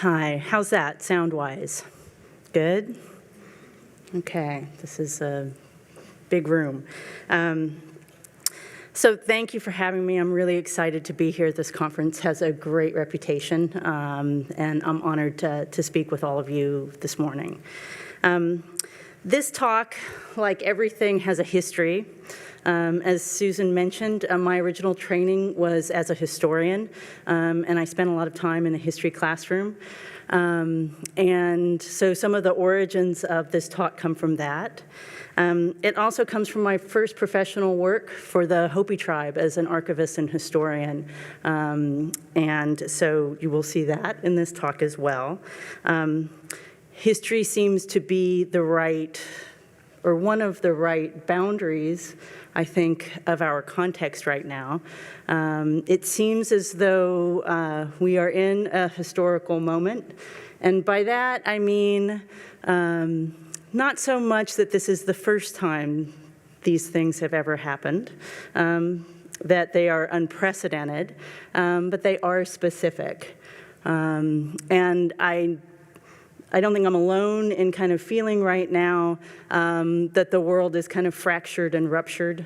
Hi, how's that sound-wise? Good? Okay, this is a big room. So thank you for having me. I'm really excited to be here. This conference has a great reputation, and I'm honored to speak with all of you this morning. This talk, like everything, has a history. As Susan mentioned, my original training was as a historian, and I spent a lot of time in a history classroom. And so some of the origins of this talk come from that. It also comes from my first professional work for the Hopi tribe as an archivist and historian. And so you will see that in this talk as well. History seems to be the right, or one of the right boundaries, I think, of our context right now. It seems as though we are in a historical moment. And by that, I mean not so much that this is the first time these things have ever happened, that they are unprecedented, but they are specific. And I don't think I'm alone in kind of feeling right now that the world is kind of fractured and ruptured.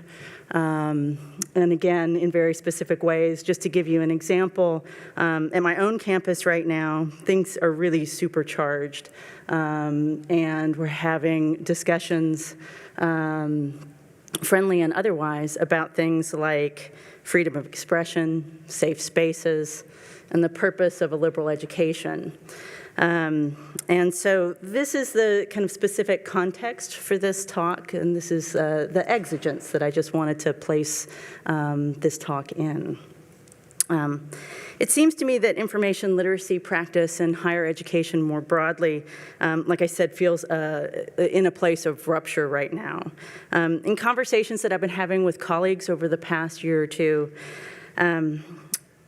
And again, in very specific ways. Just to give you an example, at my own campus right now, things are really supercharged. And we're having discussions, friendly and otherwise, about things like freedom of expression, safe spaces, and the purpose of a liberal education. And so this is the kind of specific context for this talk, and this is the exigence that I just wanted to place this talk in. It seems to me that information literacy practice in higher education more broadly, like I said, feels in a place of rupture right now. In conversations that I've been having with colleagues over the past year or two,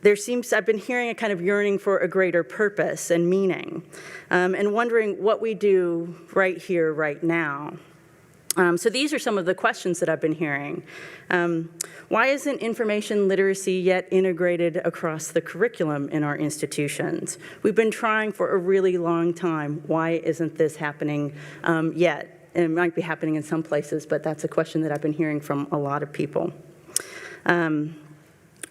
I've been hearing a kind of yearning for a greater purpose and meaning, and wondering what we do right here, right now. So these are some of the questions that I've been hearing. Why isn't information literacy yet integrated across the curriculum in our institutions? We've been trying for a really long time. Why isn't this happening yet? And it might be happening in some places, but that's a question that I've been hearing from a lot of people.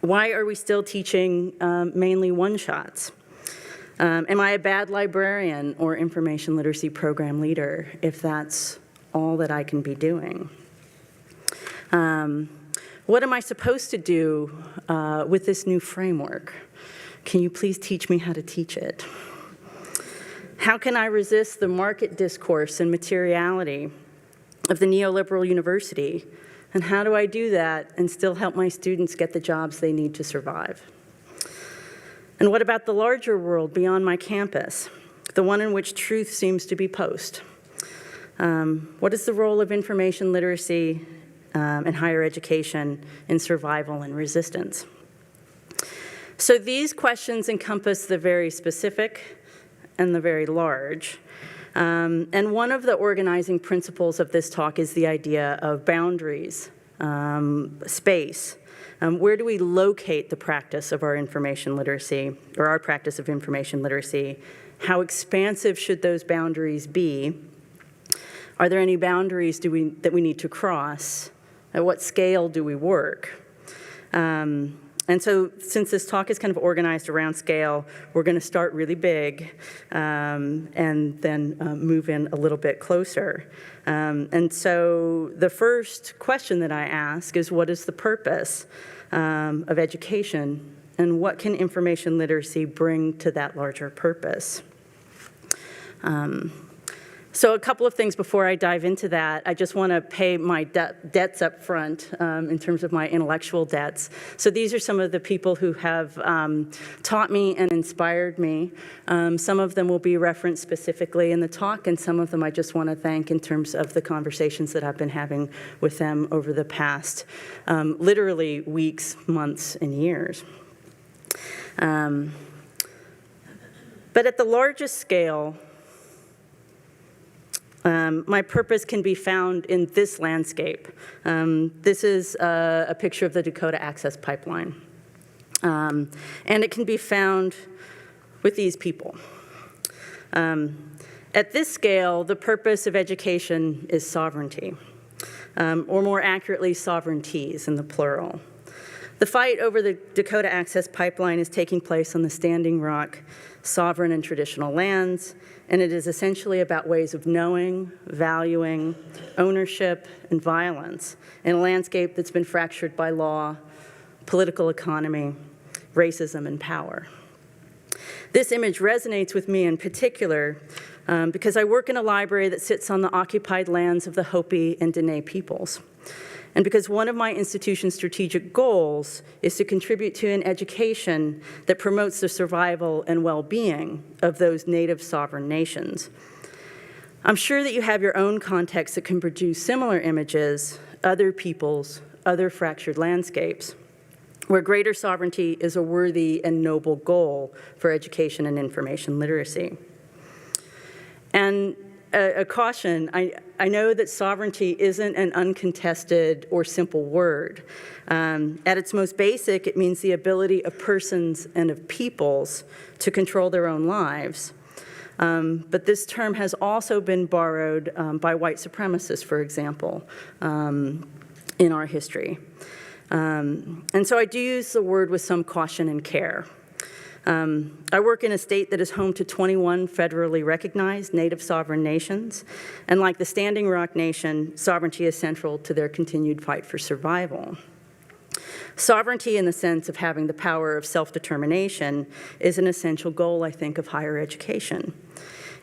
Why are we still teaching mainly one-shots? Am I a bad librarian or information literacy program leader if that's all that I can be doing? What am I supposed to do with this new framework? Can you please teach me how to teach it? How can I resist the market discourse and materiality of the neoliberal university? And how do I do that and still help my students get the jobs they need to survive? And what about the larger world beyond my campus, the one in which truth seems to be post? What is the role of information literacy and higher education in survival and resistance? So these questions encompass the very specific and the very large. And one of the organizing principles of this talk is the idea of boundaries, space. Where do we locate the practice of our information literacy, or our practice of information literacy? How expansive should those boundaries be? Are there any boundaries that we need to cross? At what scale do we work? And so since this talk is kind of organized around scale, we're going to start really big and then move in a little bit closer. And so the first question that I ask is, what is the purpose of education, and what can information literacy bring to that larger purpose? So a couple of things before I dive into that. I just want to pay my debts up front in terms of my intellectual debts. So these are some of the people who have taught me and inspired me. Some of them will be referenced specifically in the talk, and some of them I just want to thank in terms of the conversations that I've been having with them over the past literally weeks, months, and years. But at the largest scale, my purpose can be found in this landscape. This is a picture of the Dakota Access Pipeline. And it can be found with these people. At this scale, the purpose of education is sovereignty, or more accurately, sovereignties in the plural. The fight over the Dakota Access Pipeline is taking place on the Standing Rock sovereign and traditional lands, and it is essentially about ways of knowing, valuing, ownership, and violence in a landscape that's been fractured by law, political economy, racism, and power. This image resonates with me in particular because I work in a library that sits on the occupied lands of the Hopi and Dene peoples. And because one of my institution's strategic goals is to contribute to an education that promotes the survival and well-being of those native sovereign nations. I'm sure that you have your own context that can produce similar images, other peoples, other fractured landscapes, where greater sovereignty is a worthy and noble goal for education and information literacy. And a caution, I know that sovereignty isn't an uncontested or simple word. At its most basic, it means the ability of persons and of peoples to control their own lives. But this term has also been borrowed by white supremacists, for example, in our history. And so I do use the word with some caution and care. I work in a state that is home to 21 federally recognized native sovereign nations, and like the Standing Rock Nation, sovereignty is central to their continued fight for survival. Sovereignty in the sense of having the power of self-determination is an essential goal, I think, of higher education.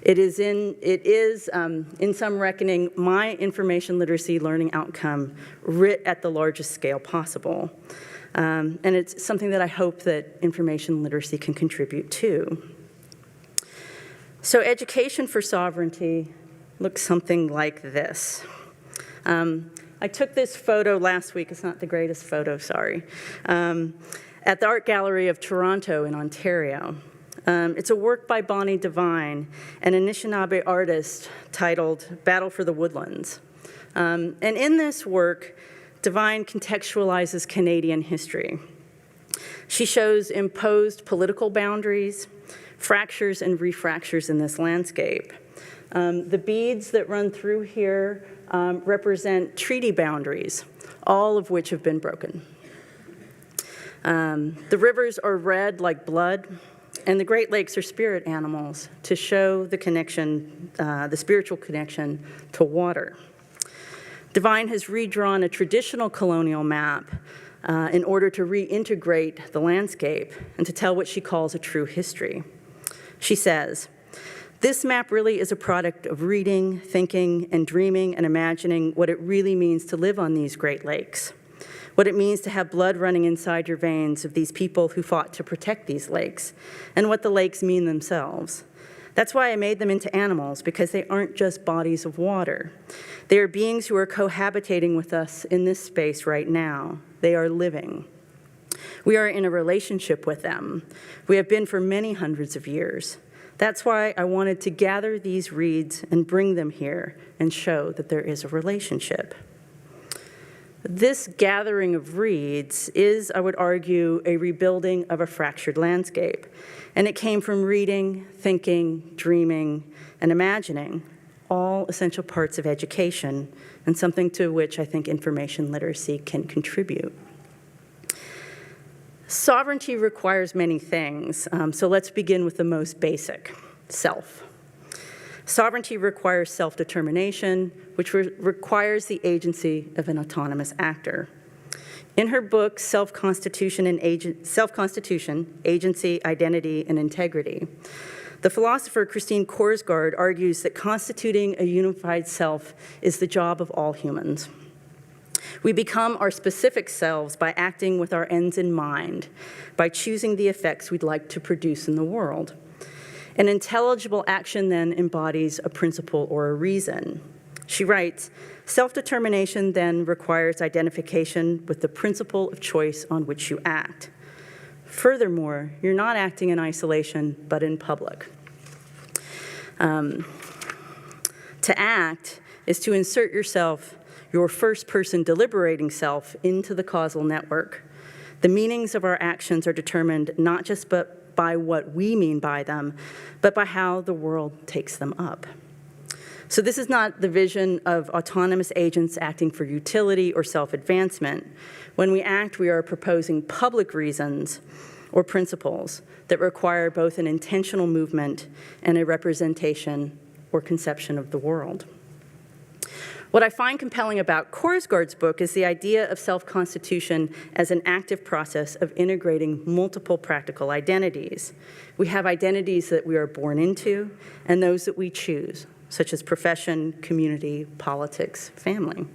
It is, in some reckoning, my information literacy learning outcome writ at the largest scale possible. And it's something that I hope that information literacy can contribute to. So education for sovereignty looks something like this. I took this photo last week. It's not the greatest photo, sorry, at the Art Gallery of Toronto in Ontario. It's a work by Bonnie Devine, an Anishinaabe artist, titled Battle for the Woodlands. And in this work, Devine contextualizes Canadian history. She shows imposed political boundaries, fractures and refractures in this landscape. The beads that run through here represent treaty boundaries, all of which have been broken. The rivers are red like blood, and the Great Lakes are spirit animals to show the connection, the spiritual connection to water. Devine has redrawn a traditional colonial map in order to reintegrate the landscape and to tell what she calls a true history. She says, "This map really is a product of reading, thinking, and dreaming and imagining what it really means to live on these Great Lakes, what it means to have blood running inside your veins of these people who fought to protect these lakes, and what the lakes mean themselves. That's why I made them into animals, because they aren't just bodies of water. They are beings who are cohabitating with us in this space right now. They are living. We are in a relationship with them. We have been for many hundreds of years. That's why I wanted to gather these reeds and bring them here and show that there is a relationship." This gathering of reeds is, I would argue, a rebuilding of a fractured landscape. And it came from reading, thinking, dreaming, and imagining, all essential parts of education, and something to which I think information literacy can contribute. Sovereignty requires many things, so let's begin with the most basic, self. Sovereignty requires self-determination, which requires the agency of an autonomous actor. In her book, Self-Constitution, Agency, Identity, and Integrity, the philosopher Christine Korsgaard argues that constituting a unified self is the job of all humans. We become our specific selves by acting with our ends in mind, by choosing the effects we'd like to produce in the world. An intelligible action then embodies a principle or a reason. She writes, "Self-determination then requires identification with the principle of choice on which you act. Furthermore, you're not acting in isolation, but in public." To act is to insert yourself, your first-person deliberating self, into the causal network. The meanings of our actions are determined not just by by what we mean by them, but by how the world takes them up. So this is not the vision of autonomous agents acting for utility or self-advancement. When we act, we are proposing public reasons or principles that require both an intentional movement and a representation or conception of the world. What I find compelling about Korsgaard's book is the idea of self-constitution as an active process of integrating multiple practical identities. We have identities that we are born into and those that we choose, such as profession, community, politics, family.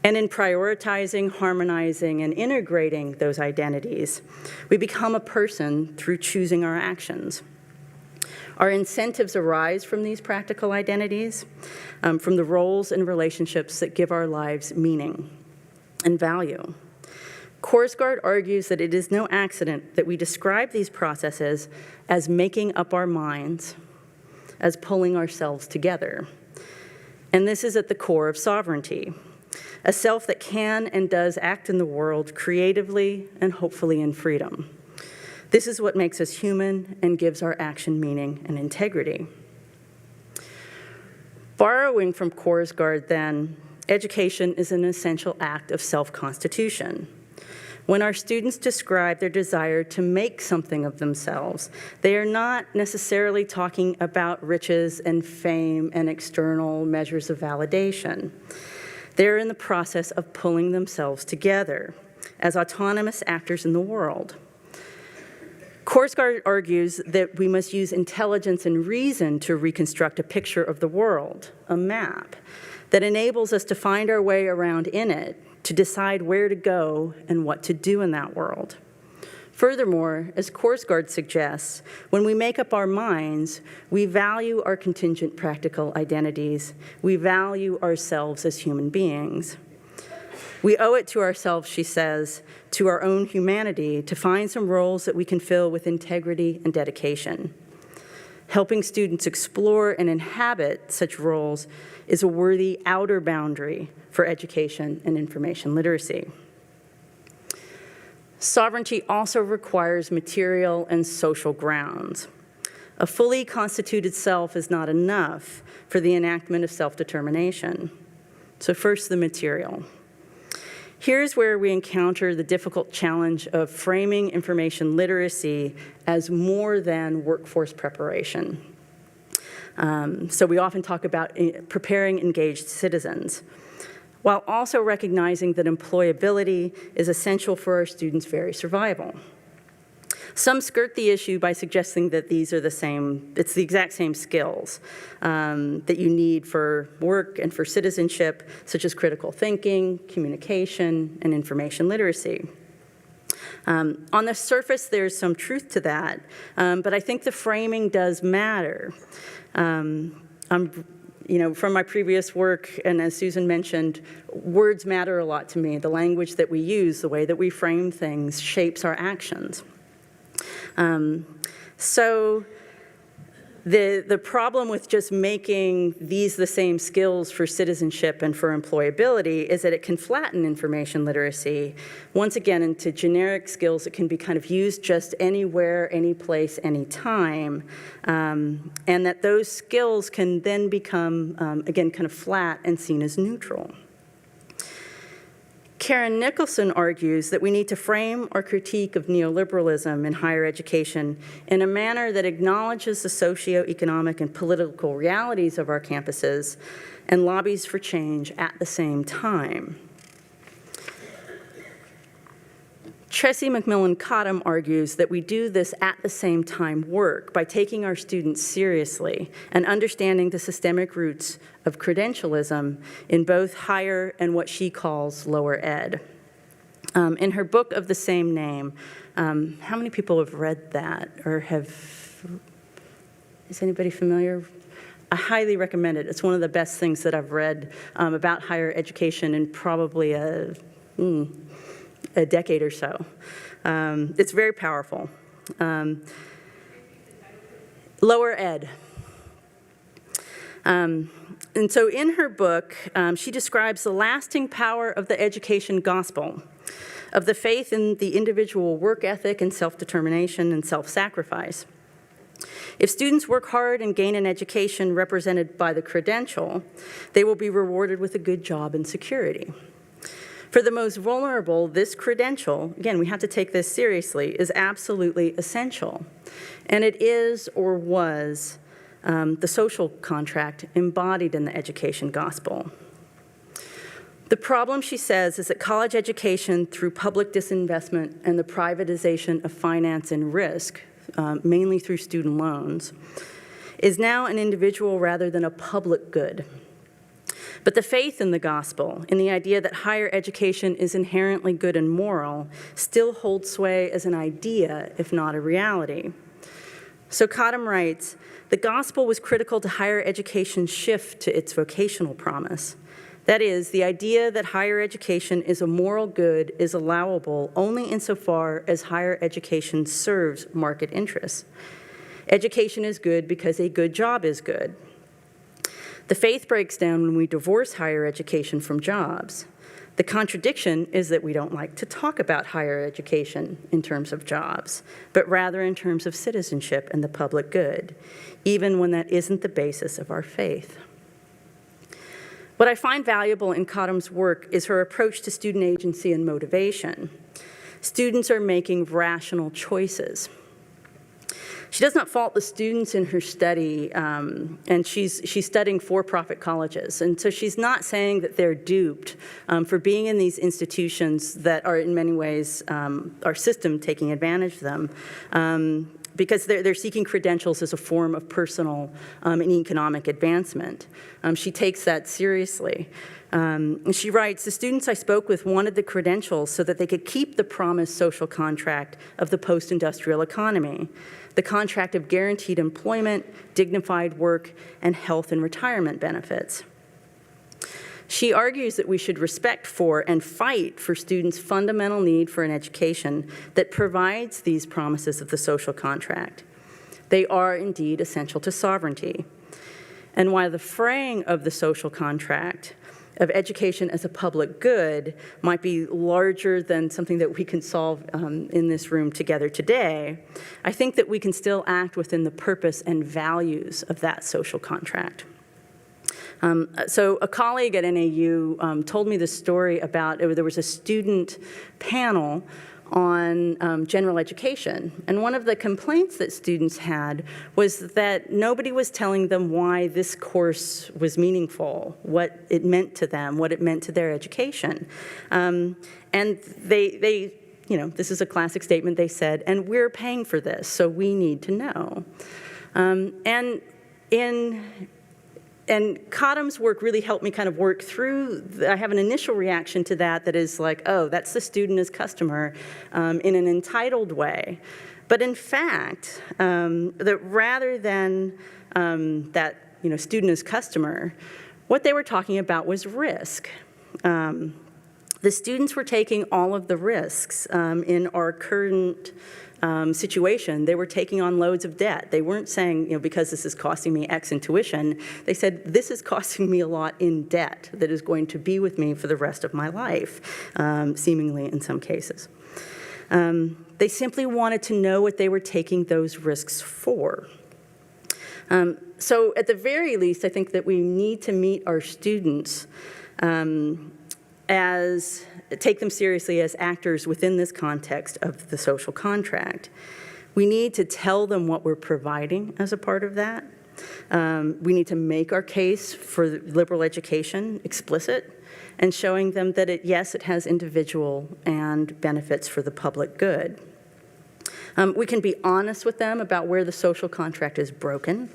And in prioritizing, harmonizing, and integrating those identities, we become a person through choosing our actions. Our incentives arise from these practical identities, from the roles and relationships that give our lives meaning and value. Korsgaard argues that it is no accident that we describe these processes as making up our minds, as pulling ourselves together. And this is at the core of sovereignty, a self that can and does act in the world creatively and hopefully in freedom. This is what makes us human and gives our action meaning and integrity. Borrowing from Korsgaard, then, education is an essential act of self-constitution. When our students describe their desire to make something of themselves, they are not necessarily talking about riches and fame and external measures of validation. They're in the process of pulling themselves together as autonomous actors in the world. Korsgaard argues that we must use intelligence and reason to reconstruct a picture of the world, a map, that enables us to find our way around in it, to decide where to go and what to do in that world. Furthermore, as Korsgaard suggests, when we make up our minds, we value our contingent practical identities. We value ourselves as human beings. We owe it to ourselves, she says, to our own humanity, to find some roles that we can fill with integrity and dedication. Helping students explore and inhabit such roles is a worthy outer boundary for education and information literacy. Sovereignty also requires material and social grounds. A fully constituted self is not enough for the enactment of self-determination. So first, the material. Here's where we encounter the difficult challenge of framing information literacy as more than workforce preparation. So we often talk about preparing engaged citizens, while also recognizing that employability is essential for our students' very survival. Some skirt the issue by suggesting that these are it's the exact same skills that you need for work and for citizenship, such as critical thinking, communication, and information literacy. On the surface, there's some truth to that, but I think the framing does matter. From my previous work, and as Susan mentioned, words matter a lot to me. The language that we use, the way that we frame things, shapes our actions. So the problem with just making these the same skills for citizenship and for employability is that it can flatten information literacy, once again, into generic skills that can be kind of used just anywhere, any place, any time, and that those skills can then become, again, kind of flat and seen as neutral. Karen Nicholson argues that we need to frame our critique of neoliberalism in higher education in a manner that acknowledges the socioeconomic and political realities of our campuses and lobbies for change at the same time. Tressie McMillan-Cottom argues that we do this at the same time work by taking our students seriously and understanding the systemic roots of credentialism in both higher and what she calls lower ed. In her book of the same name, how many people have read that or is anybody familiar? I highly recommend it. It's one of the best things that I've read about higher education in probably a decade or so. It's very powerful. Lower ed. And so in her book, she describes the lasting power of the education gospel, of the faith in the individual work ethic and self-determination and self-sacrifice. If students work hard and gain an education represented by the credential, they will be rewarded with a good job and security. For the most vulnerable, this credential, again, we have to take this seriously, is absolutely essential. And it is or was the social contract embodied in the education gospel. The problem, she says, is that college education through public disinvestment and the privatization of finance and risk, mainly through student loans, is now an individual rather than a public good. But the faith in the gospel, in the idea that higher education is inherently good and moral, still holds sway as an idea, if not a reality. So Cottom writes, the gospel was critical to higher education's shift to its vocational promise. That is, the idea that higher education is a moral good is allowable only insofar as higher education serves market interests. Education is good because a good job is good. The faith breaks down when we divorce higher education from jobs. The contradiction is that we don't like to talk about higher education in terms of jobs, but rather in terms of citizenship and the public good, even when that isn't the basis of our faith. What I find valuable in Cottom's work is her approach to student agency and motivation. Students are making rational choices. She does not fault the students in her study, and she's studying for-profit colleges. And so she's not saying that they're duped for being in these institutions that are in many ways our system taking advantage of them, because they're seeking credentials as a form of personal and economic advancement. She takes that seriously. And she writes, the students I spoke with wanted the credentials so that they could keep the promised social contract of the post-industrial economy, the contract of guaranteed employment, dignified work, and health and retirement benefits. She argues that we should respect for and fight for students' fundamental need for an education that provides these promises of the social contract. They are indeed essential to sovereignty. And while the fraying of the social contract of education as a public good might be larger than something that we can solve in this room together today, I think that we can still act within the purpose and values of that social contract. So a colleague at NAU told me this story about, there was a student panel on general education. And one of the complaints that students had was that nobody was telling them why this course was meaningful, what it meant to them, what it meant to their education. And they you know, this is a classic statement, they said, and we're paying for this, so we need to know. And Cottom's work really helped me kind of work through, I have an initial reaction to that is like, oh, that's the student as customer in an entitled way. But in fact, that rather than that, you know, student as customer, what they were talking about was risk. The students were taking all of the risks in our current situation. They were taking on loads of debt. They weren't saying, you know, because this is costing me X in tuition. They said, this is costing me a lot in debt that is going to be with me for the rest of my life, seemingly in some cases. They simply wanted to know what they were taking those risks for. So at the very least, I think that we need to meet our students take them seriously as actors within this context of the social contract. We need to tell them what we're providing as a part of that. We need to make our case for liberal education explicit and showing them that yes, it has individual and benefits for the public good. We can be honest with them about where the social contract is broken.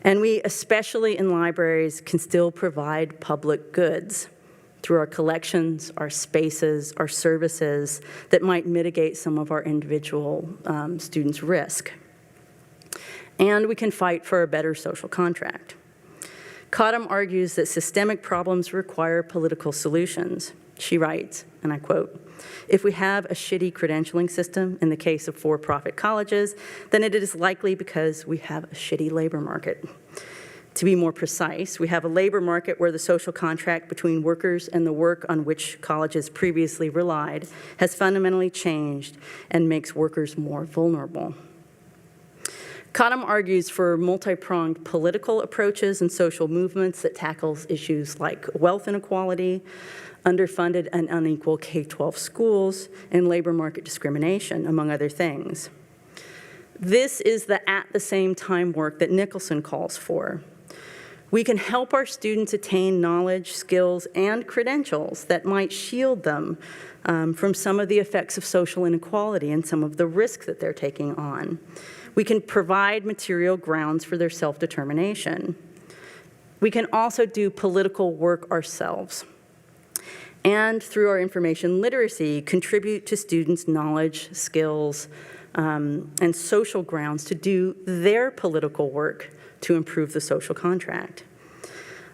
And we, especially in libraries, can still provide public goods through our collections, our spaces, our services that might mitigate some of our individual students' risk. And we can fight for a better social contract. Cottom argues that systemic problems require political solutions. She writes, and I quote, "If we have a shitty credentialing system in the case of for-profit colleges, then it is likely because we have a shitty labor market. To be more precise, we have a labor market where the social contract between workers and the work on which colleges previously relied has fundamentally changed and makes workers more vulnerable. Cottom argues for multi-pronged political approaches and social movements that tackles issues like wealth inequality, underfunded and unequal K-12 schools, and labor market discrimination, among other things. This is the at-the-same-time work that Nicholson calls for. We can help our students attain knowledge, skills, and credentials that might shield them from some of the effects of social inequality and some of the risks that they're taking on. We can provide material grounds for their self-determination. We can also do political work ourselves. And through our information literacy, contribute to students' knowledge, skills, and social grounds to do their political work to improve the social contract.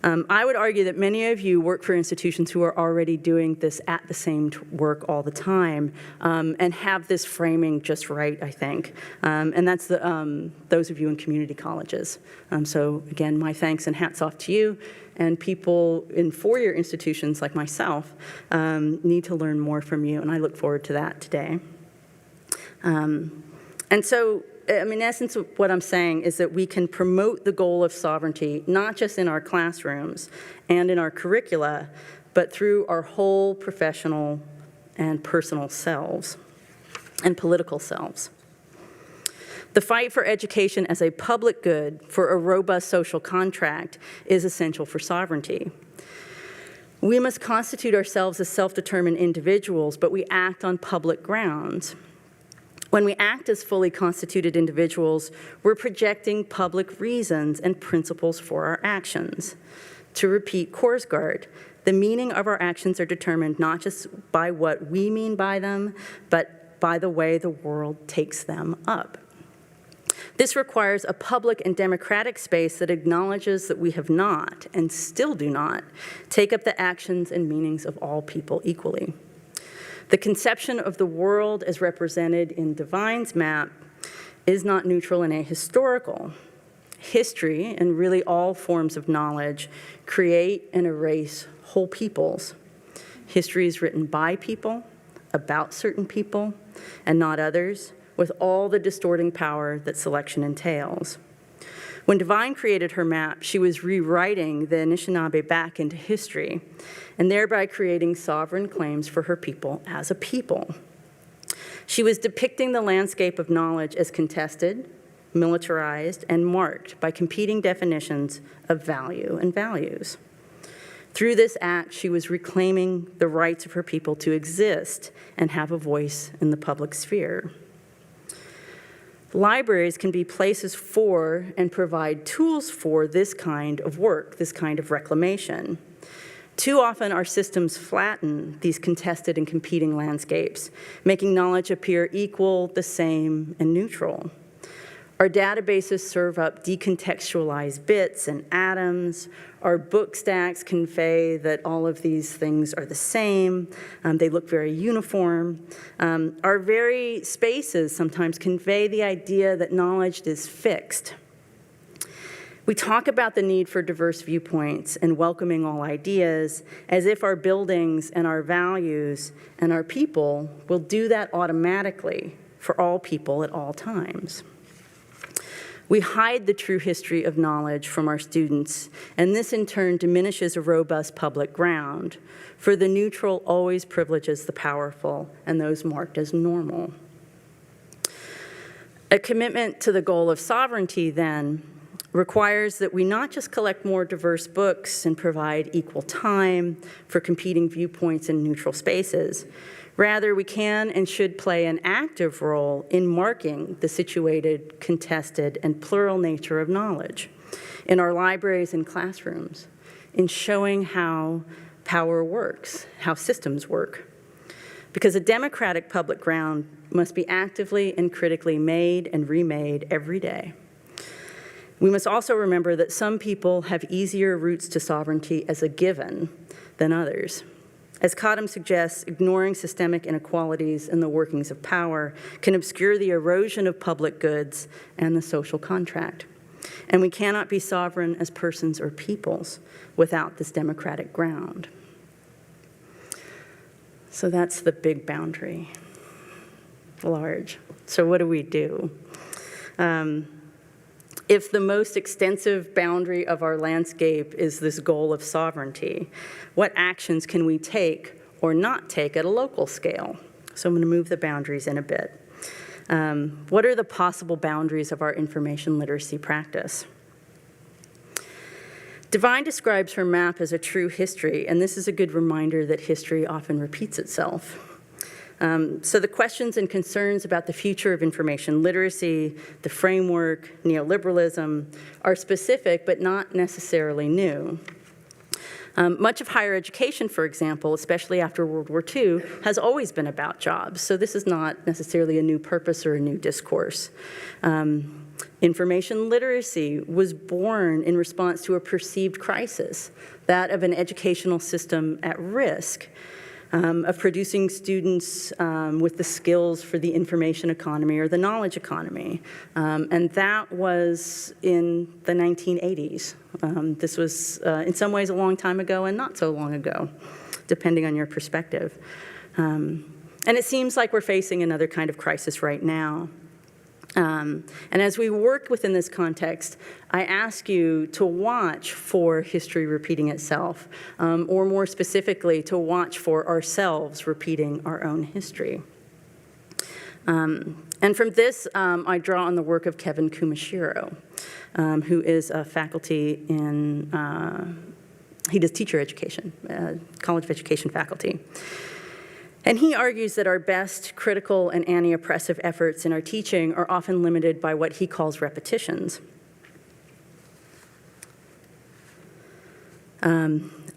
I would argue that many of you work for institutions who are already doing this at the same work all the time and have this framing just right, I think. And that's those of you in community colleges. So again, my thanks and hats off to you. And people in four-year institutions like myself need to learn more from you, and I look forward to that today. And so, in essence, what I'm saying is that we can promote the goal of sovereignty, not just in our classrooms and in our curricula, but through our whole professional and personal selves and political selves. The fight for education as a public good for a robust social contract is essential for sovereignty. We must constitute ourselves as self-determined individuals, but we act on public grounds. When we act as fully constituted individuals, we're projecting public reasons and principles for our actions. To repeat Korsgaard, the meaning of our actions are determined not just by what we mean by them, but by the way the world takes them up. This requires a public and democratic space that acknowledges that we have not, and still do not, take up the actions and meanings of all people equally. The conception of the world as represented in Devine's map is not neutral and ahistorical. History, and really all forms of knowledge, create and erase whole peoples. History is written by people, about certain people, and not others, with all the distorting power that selection entails. When Devine created her map, she was rewriting the Anishinaabe back into history, and thereby creating sovereign claims for her people as a people. She was depicting the landscape of knowledge as contested, militarized, and marked by competing definitions of value and values. Through this act, she was reclaiming the rights of her people to exist and have a voice in the public sphere. Libraries can be places for and provide tools for this kind of work, this kind of reclamation. Too often, our systems flatten these contested and competing landscapes, making knowledge appear equal, the same, and neutral. Our databases serve up decontextualized bits and atoms. Our book stacks convey that all of these things are the same. They look very uniform. Our very spaces sometimes convey the idea that knowledge is fixed. We talk about the need for diverse viewpoints and welcoming all ideas as if our buildings and our values and our people will do that automatically for all people at all times. We hide the true history of knowledge from our students, and this in turn diminishes a robust public ground, for the neutral always privileges the powerful and those marked as normal. A commitment to the goal of sovereignty, then, requires that we not just collect more diverse books and provide equal time for competing viewpoints in neutral spaces. Rather, we can and should play an active role in marking the situated, contested, and plural nature of knowledge in our libraries and classrooms, in showing how power works, how systems work. Because a democratic public ground must be actively and critically made and remade every day. We must also remember that some people have easier routes to sovereignty as a given than others. As Cottom suggests, ignoring systemic inequalities in the workings of power can obscure the erosion of public goods and the social contract. And we cannot be sovereign as persons or peoples without this democratic ground. So that's the big boundary, large. So what do we do? If the most extensive boundary of our landscape is this goal of sovereignty, what actions can we take or not take at a local scale? So I'm going to move the boundaries in a bit. What are the possible boundaries of our information literacy practice? Devine describes her map as a true history, and this is a good reminder that history often repeats itself. So the questions and concerns about the future of information literacy, the framework, neoliberalism, are specific but not necessarily new. Much of higher education, for example, especially after World War II, has always been about jobs. So this is not necessarily a new purpose or a new discourse. Information literacy was born in response to a perceived crisis, that of an educational system at risk of producing students with the skills for the information economy or the knowledge economy. And that was in the 1980s. This was, in some ways, a long time ago and not so long ago, depending on your perspective. And it seems like we're facing another kind of crisis right now. And as we work within this context, I ask you to watch for history repeating itself, or more specifically, to watch for ourselves repeating our own history. And from this, I draw on the work of Kevin Kumashiro, who is a faculty in, he does teacher education, College of Education faculty. And he argues that our best critical and anti-oppressive efforts in our teaching are often limited by what he calls repetitions.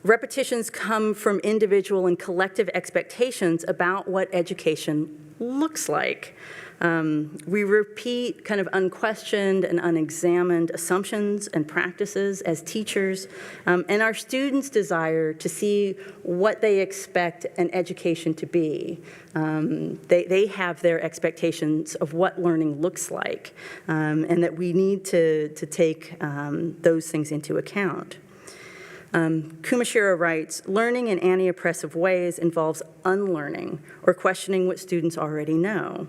Repetitions come from individual and collective expectations about what education looks like. We repeat kind of unquestioned and unexamined assumptions and practices as teachers, and our students' desire to see what they expect an education to be. They have their expectations of what learning looks like, and that we need to take those things into account. Kumashiro writes, learning in anti-oppressive ways involves unlearning or questioning what students already know.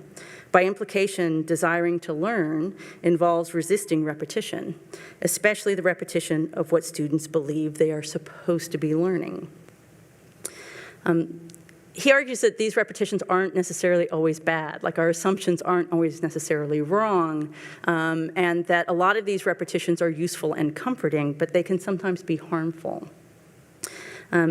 By implication, desiring to learn involves resisting repetition, especially the repetition of what students believe they are supposed to be learning. He argues that these repetitions aren't necessarily always bad, like our assumptions aren't always necessarily wrong, and that a lot of these repetitions are useful and comforting, but they can sometimes be harmful.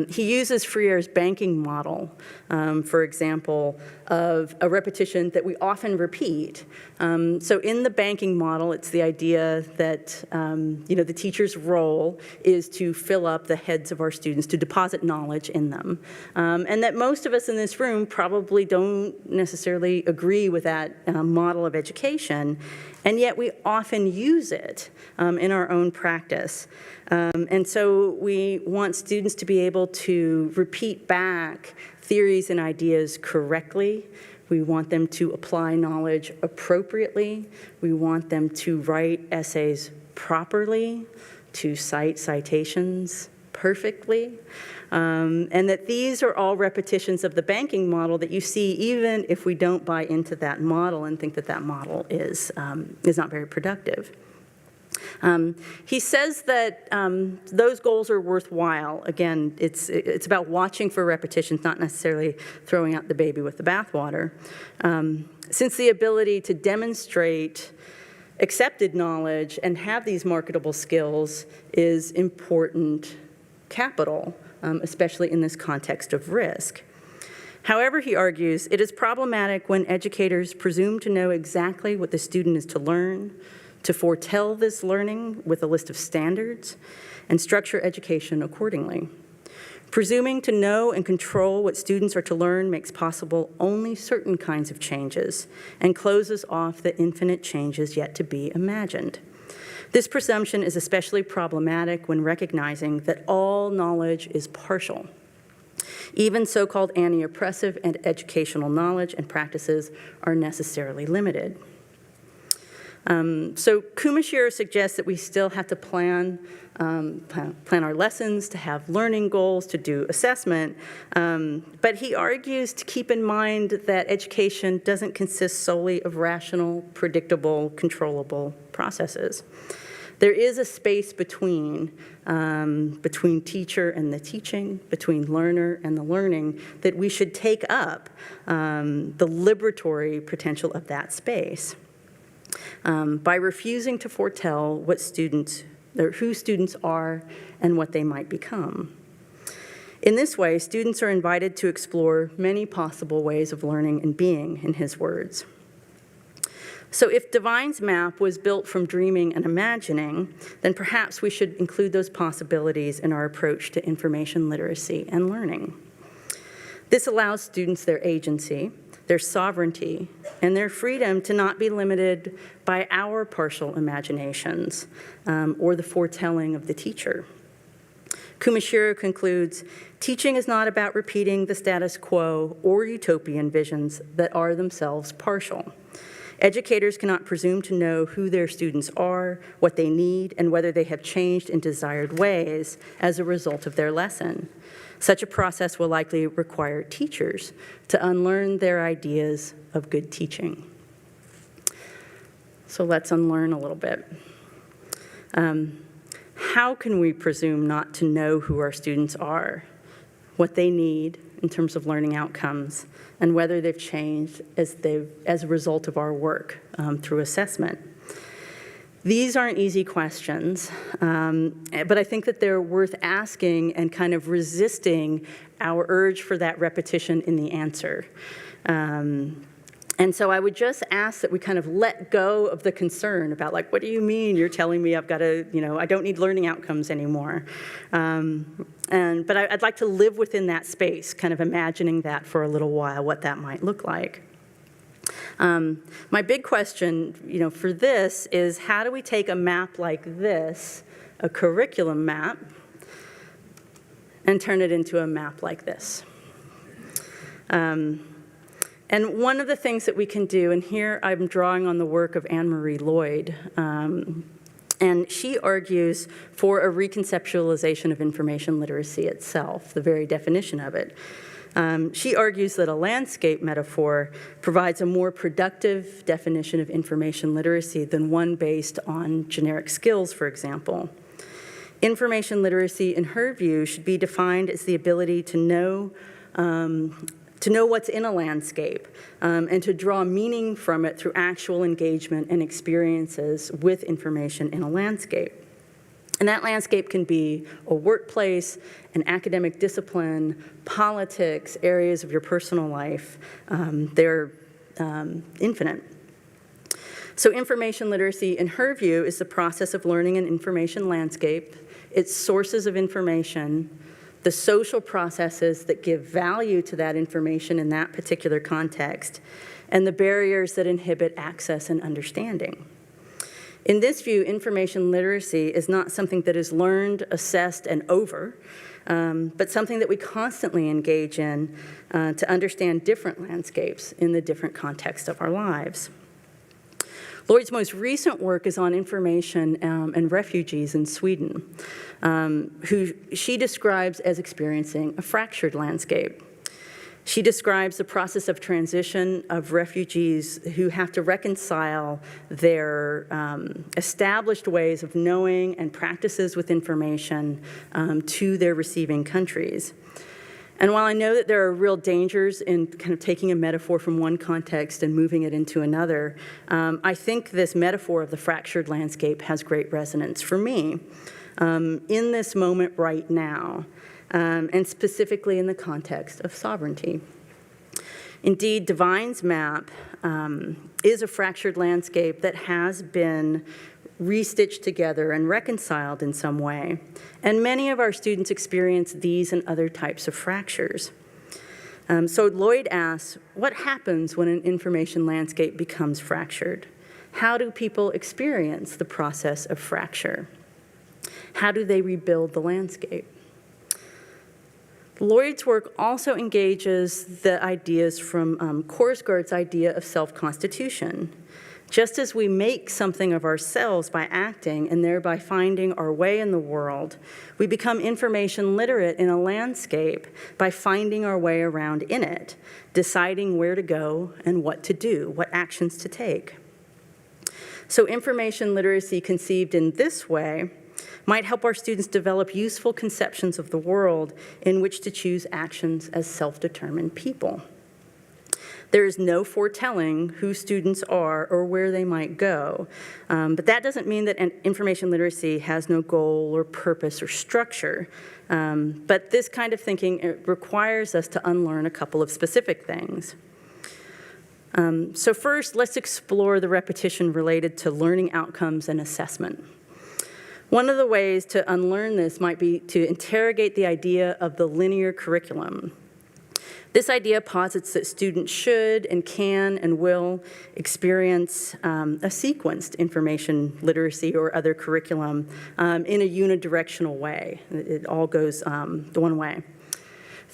He uses Frere's banking model, for example, of a repetition that we often repeat. So in the banking model, it's the idea that the teacher's role is to fill up the heads of our students, to deposit knowledge in them. And that most of us in this room probably don't necessarily agree with that model of education, and yet we often use it in our own practice. And so we want students to be able to repeat back theories and ideas correctly. We want them to apply knowledge appropriately. We want them to write essays properly, to cite citations perfectly. And that these are all repetitions of the banking model that you see even if we don't buy into that model and think that that model is not very productive. He says that those goals are worthwhile. Again, it's about watching for repetitions, not necessarily throwing out the baby with the bathwater. Since the ability to demonstrate accepted knowledge and have these marketable skills is important capital, especially in this context of risk. However, he argues, it is problematic when educators presume to know exactly what the student is to learn, to foretell this learning with a list of standards, and structure education accordingly. Presuming to know and control what students are to learn makes possible only certain kinds of changes and closes off the infinite changes yet to be imagined. This presumption is especially problematic when recognizing that all knowledge is partial. Even so-called anti-oppressive and educational knowledge and practices are necessarily limited. So Kumashiro suggests that we still have to plan our lessons, to have learning goals, to do assessment, but he argues to keep in mind that education doesn't consist solely of rational, predictable, controllable processes. There is a space between teacher and the teaching, between learner and the learning, that we should take up the liberatory potential of that space by refusing to foretell what who students are and what they might become. In this way, students are invited to explore many possible ways of learning and being, in his words. So if Devine's map was built from dreaming and imagining, then perhaps we should include those possibilities in our approach to information literacy and learning. This allows students their agency, their sovereignty, and their freedom to not be limited by our partial imaginations or the foretelling of the teacher. Kumashiro concludes, teaching is not about repeating the status quo or utopian visions that are themselves partial. Educators cannot presume to know who their students are, what they need, and whether they have changed in desired ways as a result of their lesson. Such a process will likely require teachers to unlearn their ideas of good teaching. So let's unlearn a little bit. How can we presume not to know who our students are, what they need in terms of learning outcomes, and whether they've changed as a result of our work through assessment? These aren't easy questions, but I think that they're worth asking and kind of resisting our urge for that repetition in the answer. And so I would just ask that we kind of let go of the concern about, like, what do you mean you're telling me I've got to, I don't need learning outcomes anymore. But I'd like to live within that space, kind of imagining that for a little while, what that might look like. My big question, for this is, how do we take a map like this, a curriculum map, and turn it into a map like this? And one of the things that we can do, and here I'm drawing on the work of Anne Marie Lloyd, and she argues for a reconceptualization of information literacy itself, the very definition of it. She argues that a landscape metaphor provides a more productive definition of information literacy than one based on generic skills, for example. Information literacy, in her view, should be defined as the ability to know what's in a landscape and to draw meaning from it through actual engagement and experiences with information in a landscape. And that landscape can be a workplace, an academic discipline, politics, areas of your personal life. They're infinite. So information literacy, in her view, is the process of learning an information landscape, its sources of information, the social processes that give value to that information in that particular context, and the barriers that inhibit access and understanding. In this view, information literacy is not something that is learned, assessed, and over, but something that we constantly engage in to understand different landscapes in the different contexts of our lives. Lloyd's most recent work is on information and refugees in Sweden, who she describes as experiencing a fractured landscape. She describes the process of transition of refugees who have to reconcile their established ways of knowing and practices with information to their receiving countries. And while I know that there are real dangers in kind of taking a metaphor from one context and moving it into another, I think this metaphor of the fractured landscape has great resonance for me in this moment right now, and specifically in the context of sovereignty. Indeed, Devine's map is a fractured landscape that has been restitched together and reconciled in some way. And many of our students experience these and other types of fractures. So Lloyd asks, what happens when an information landscape becomes fractured? How do people experience the process of fracture? How do they rebuild the landscape? Lloyd's work also engages the ideas from Korsgaard's idea of self-constitution. Just as we make something of ourselves by acting and thereby finding our way in the world, we become information literate in a landscape by finding our way around in it, deciding where to go and what to do, what actions to take. So information literacy conceived in this way might help our students develop useful conceptions of the world in which to choose actions as self-determined people. There is no foretelling who students are or where they might go, but that doesn't mean that information literacy has no goal or purpose or structure. But this kind of thinking requires us to unlearn a couple of specific things. So first, let's explore the repetition related to learning outcomes and assessment. One of the ways to unlearn this might be to interrogate the idea of the linear curriculum. This idea posits that students should and can and will experience a sequenced information literacy or other curriculum in a unidirectional way. It all goes the one way.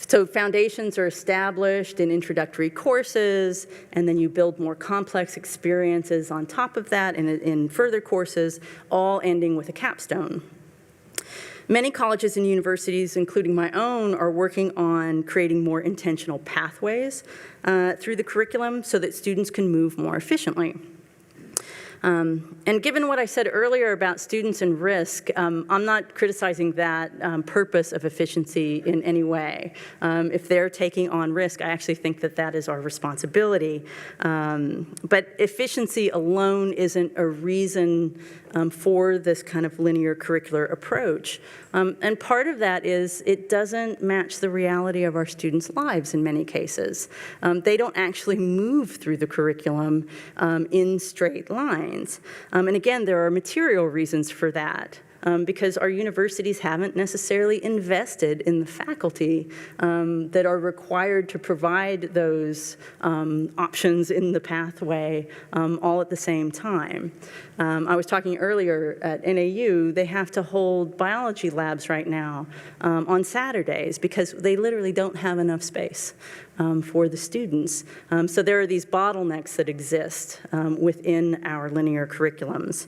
So foundations are established in introductory courses, and then you build more complex experiences on top of that in further courses, all ending with a capstone. Many colleges and universities, including my own, are working on creating more intentional pathways through the curriculum so that students can move more efficiently. And given what I said earlier about students and risk, I'm not criticizing that purpose of efficiency in any way. If they're taking on risk, I actually think that that is our responsibility. But efficiency alone isn't a reason for this kind of linear curricular approach. And part of that is it doesn't match the reality of our students' lives in many cases. They don't actually move through the curriculum in straight lines. And again, there are material reasons for that. Because our universities haven't necessarily invested in the faculty that are required to provide those options in the pathway all at the same time. I was talking earlier at NAU, they have to hold biology labs right now on Saturdays because they literally don't have enough space for the students. So there are these bottlenecks that exist within our linear curriculums.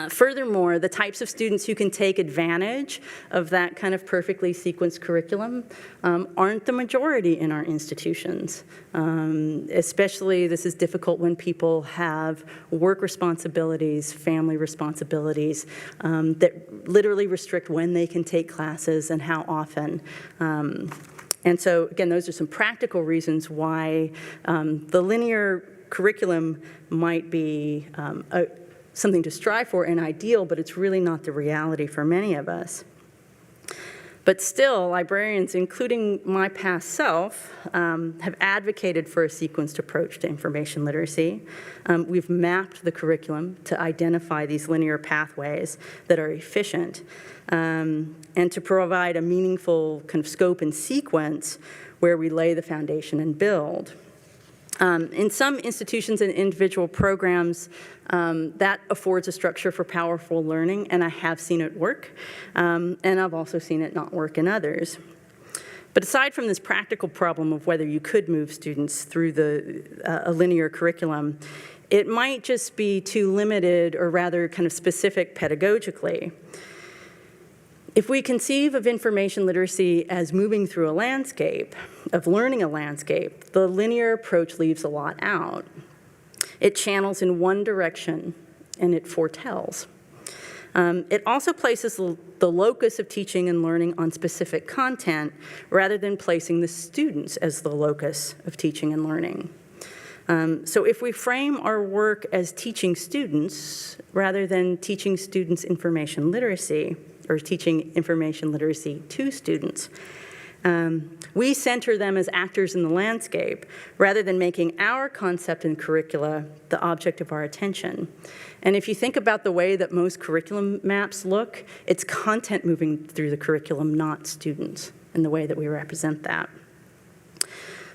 Furthermore, the types of students who can take advantage of that kind of perfectly sequenced curriculum aren't the majority in our institutions. Especially, this is difficult when people have work responsibilities, family responsibilities that literally restrict when they can take classes and how often. And so, again, those are some practical reasons why the linear curriculum might be something to strive for and ideal, but it's really not the reality for many of us. But still, librarians, including my past self, have advocated for a sequenced approach to information literacy. We've mapped the curriculum to identify these linear pathways that are efficient and to provide a meaningful kind of scope and sequence where we lay the foundation and build. In some institutions and individual programs, that affords a structure for powerful learning, and I have seen it work, and I've also seen it not work in others. But aside from this practical problem of whether you could move students through a linear curriculum, it might just be too limited or rather kind of specific pedagogically. If we conceive of information literacy as moving through a landscape, of learning a landscape, the linear approach leaves a lot out. It channels in one direction, and it foretells. It also places the locus of teaching and learning on specific content rather than placing the students as the locus of teaching and learning. So if we frame our work as teaching students rather than teaching students information literacy, or teaching information literacy to students, we center them as actors in the landscape rather than making our concept and curricula the object of our attention. And if you think about the way that most curriculum maps look, it's content moving through the curriculum, not students, in the way that we represent that.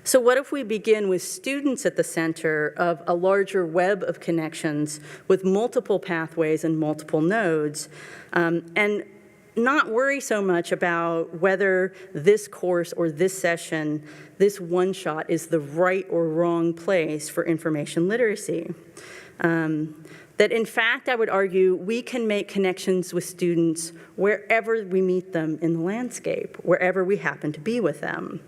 So what if we begin with students at the center of a larger web of connections with multiple pathways and multiple nodes, and not worry so much about whether this course or this session, this one-shot, is the right or wrong place for information literacy. That in fact, I would argue, we can make connections with students wherever we meet them in the landscape, wherever we happen to be with them.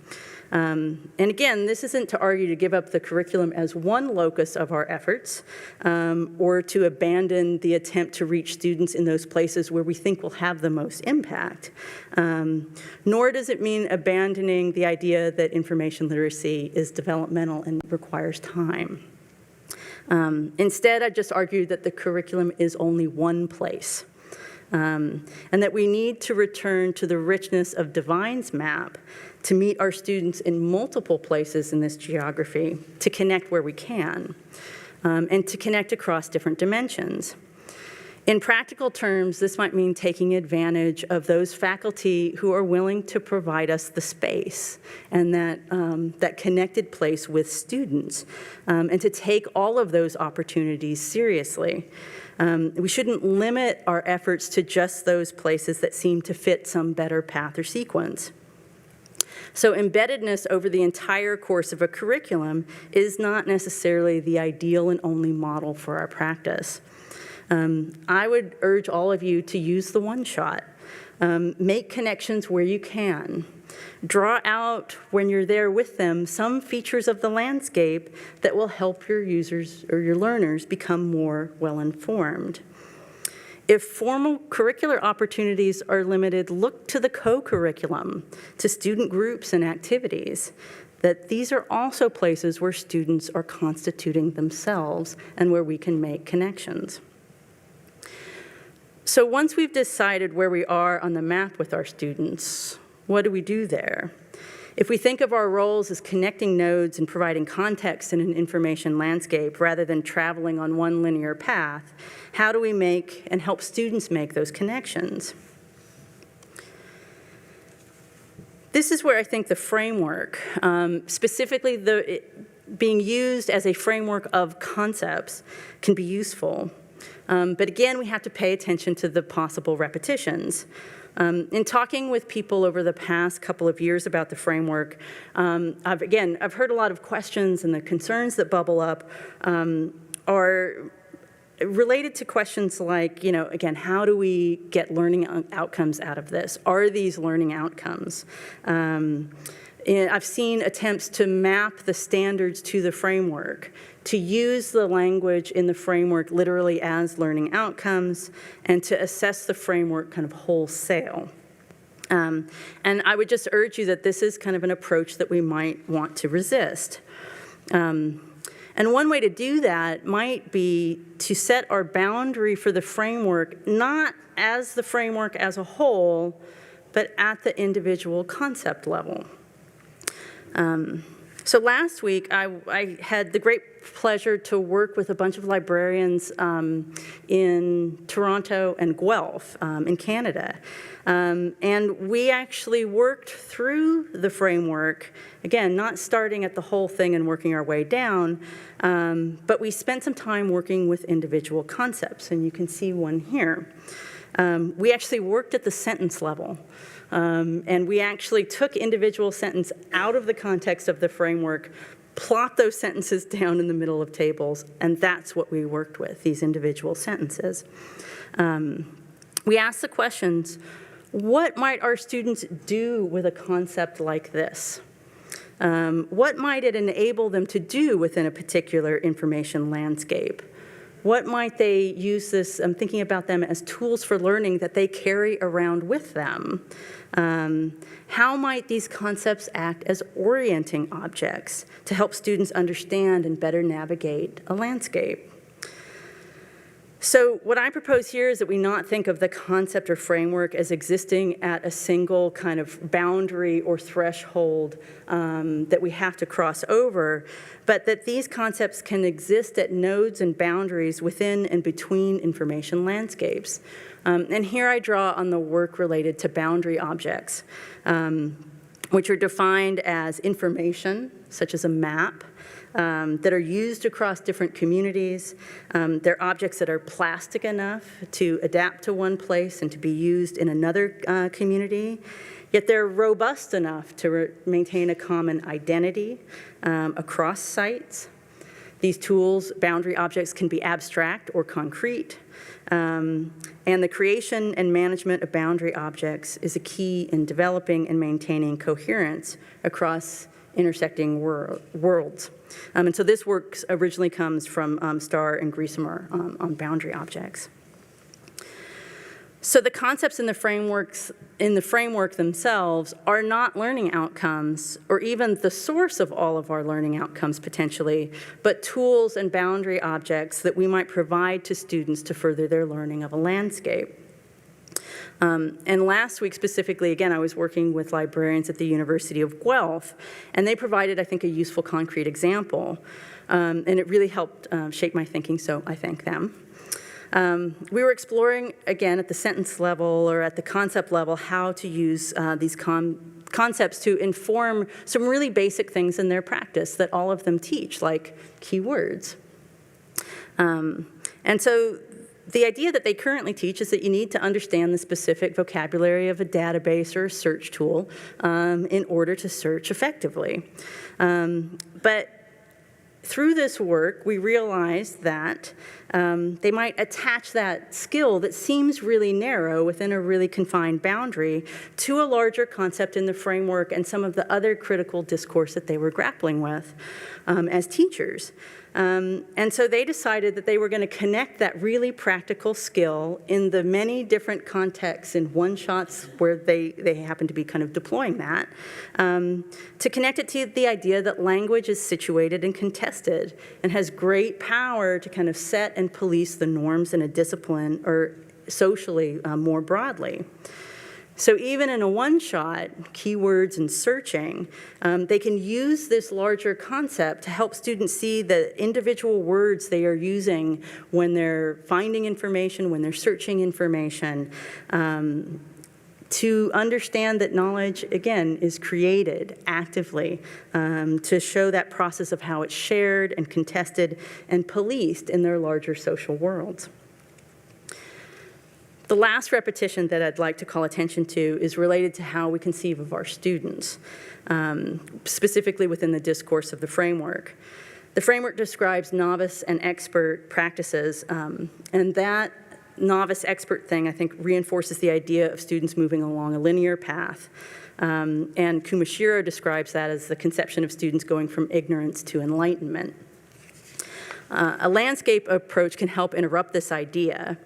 And again, this isn't to argue to give up the curriculum as one locus of our efforts, or to abandon the attempt to reach students in those places where we think will have the most impact. Nor does it mean abandoning the idea that information literacy is developmental and requires time. Instead, I just argue that the curriculum is only one place, and that we need to return to the richness of Divine's map to meet our students in multiple places in this geography, to connect where we can, and to connect across different dimensions. In practical terms, this might mean taking advantage of those faculty who are willing to provide us the space and that connected place with students, and to take all of those opportunities seriously. We shouldn't limit our efforts to just those places that seem to fit some better path or sequence. So embeddedness over the entire course of a curriculum is not necessarily the ideal and only model for our practice. I would urge all of you to use the one-shot. Make connections where you can. Draw out, when you're there with them, some features of the landscape that will help your users or your learners become more well-informed. If formal curricular opportunities are limited, look to the co-curriculum, to student groups and activities, that these are also places where students are constituting themselves and where we can make connections. So once we've decided where we are on the map with our students, what do we do there? If we think of our roles as connecting nodes and providing context in an information landscape rather than traveling on one linear path, how do we make and help students make those connections? This is where I think the framework, specifically being used as a framework of concepts, can be useful. But again, we have to pay attention to the possible repetitions. In talking with people over the past couple of years about the framework, I've heard a lot of questions, and the concerns that bubble up are related to questions like, again, how do we get learning outcomes out of this? Are these learning outcomes? I've seen attempts to map the standards to the framework, to use the language in the framework literally as learning outcomes, and to assess the framework kind of wholesale. And I would just urge you that this is kind of an approach that we might want to resist. And one way to do that might be to set our boundary for the framework not as the framework as a whole, but at the individual concept level. So last week, I had the great pleasure to work with a bunch of librarians in Toronto and Guelph in Canada. And we actually worked through the framework, again, not starting at the whole thing and working our way down, but we spent some time working with individual concepts, and you can see one here. We actually worked at the sentence level. And we actually took individual sentence out of the context of the framework, plot those sentences down in the middle of tables, and that's what we worked with, these individual sentences. We asked the questions, what might our students do with a concept like this? What might it enable them to do within a particular information landscape? What might they use this, I'm thinking about them as tools for learning that they carry around with them. How might these concepts act as orienting objects to help students understand and better navigate a landscape? So what I propose here is that we not think of the concept or framework as existing at a single kind of boundary or threshold that we have to cross over, but that these concepts can exist at nodes and boundaries within and between information landscapes. And here I draw on the work related to boundary objects, which are defined as information, such as a map, that are used across different communities. They're objects that are plastic enough to adapt to one place and to be used in another community, yet they're robust enough to maintain a common identity across sites. These tools, boundary objects, can be abstract or concrete. And the creation and management of boundary objects is a key in developing and maintaining coherence across intersecting worlds. And so this work originally comes from Starr and Griesemer on boundary objects. So the concepts in the framework themselves are not learning outcomes or even the source of all of our learning outcomes potentially, but tools and boundary objects that we might provide to students to further their learning of a landscape. And last week specifically, again, I was working with librarians at the University of Guelph, and they provided, I think, a useful concrete example. And it really helped shape my thinking, so I thank them. We were exploring, again, at the sentence level or at the concept level, how to use these concepts to inform some really basic things in their practice that all of them teach, like keywords. And so the idea that they currently teach is that you need to understand the specific vocabulary of a database or a search tool in order to search effectively. But through this work, we realized that they might attach that skill that seems really narrow within a really confined boundary to a larger concept in the framework and some of the other critical discourse that they were grappling with as teachers. And so they decided that they were going to connect that really practical skill in the many different contexts and one-shots where they happen to be kind of deploying that, to connect it to the idea that language is situated and contested and has great power to kind of set and police the norms in a discipline or socially more broadly. So even in a one-shot, keywords and searching, they can use this larger concept to help students see the individual words they are using when they're finding information, when they're searching information, to understand that knowledge, again, is created actively, to show that process of how it's shared and contested and policed in their larger social worlds. The last repetition that I'd like to call attention to is related to how we conceive of our students, specifically within the discourse of the framework. The framework describes novice and expert practices, and that novice-expert thing, I think, reinforces the idea of students moving along a linear path. And Kumashiro describes that as the conception of students going from ignorance to enlightenment. A landscape approach can help interrupt this idea.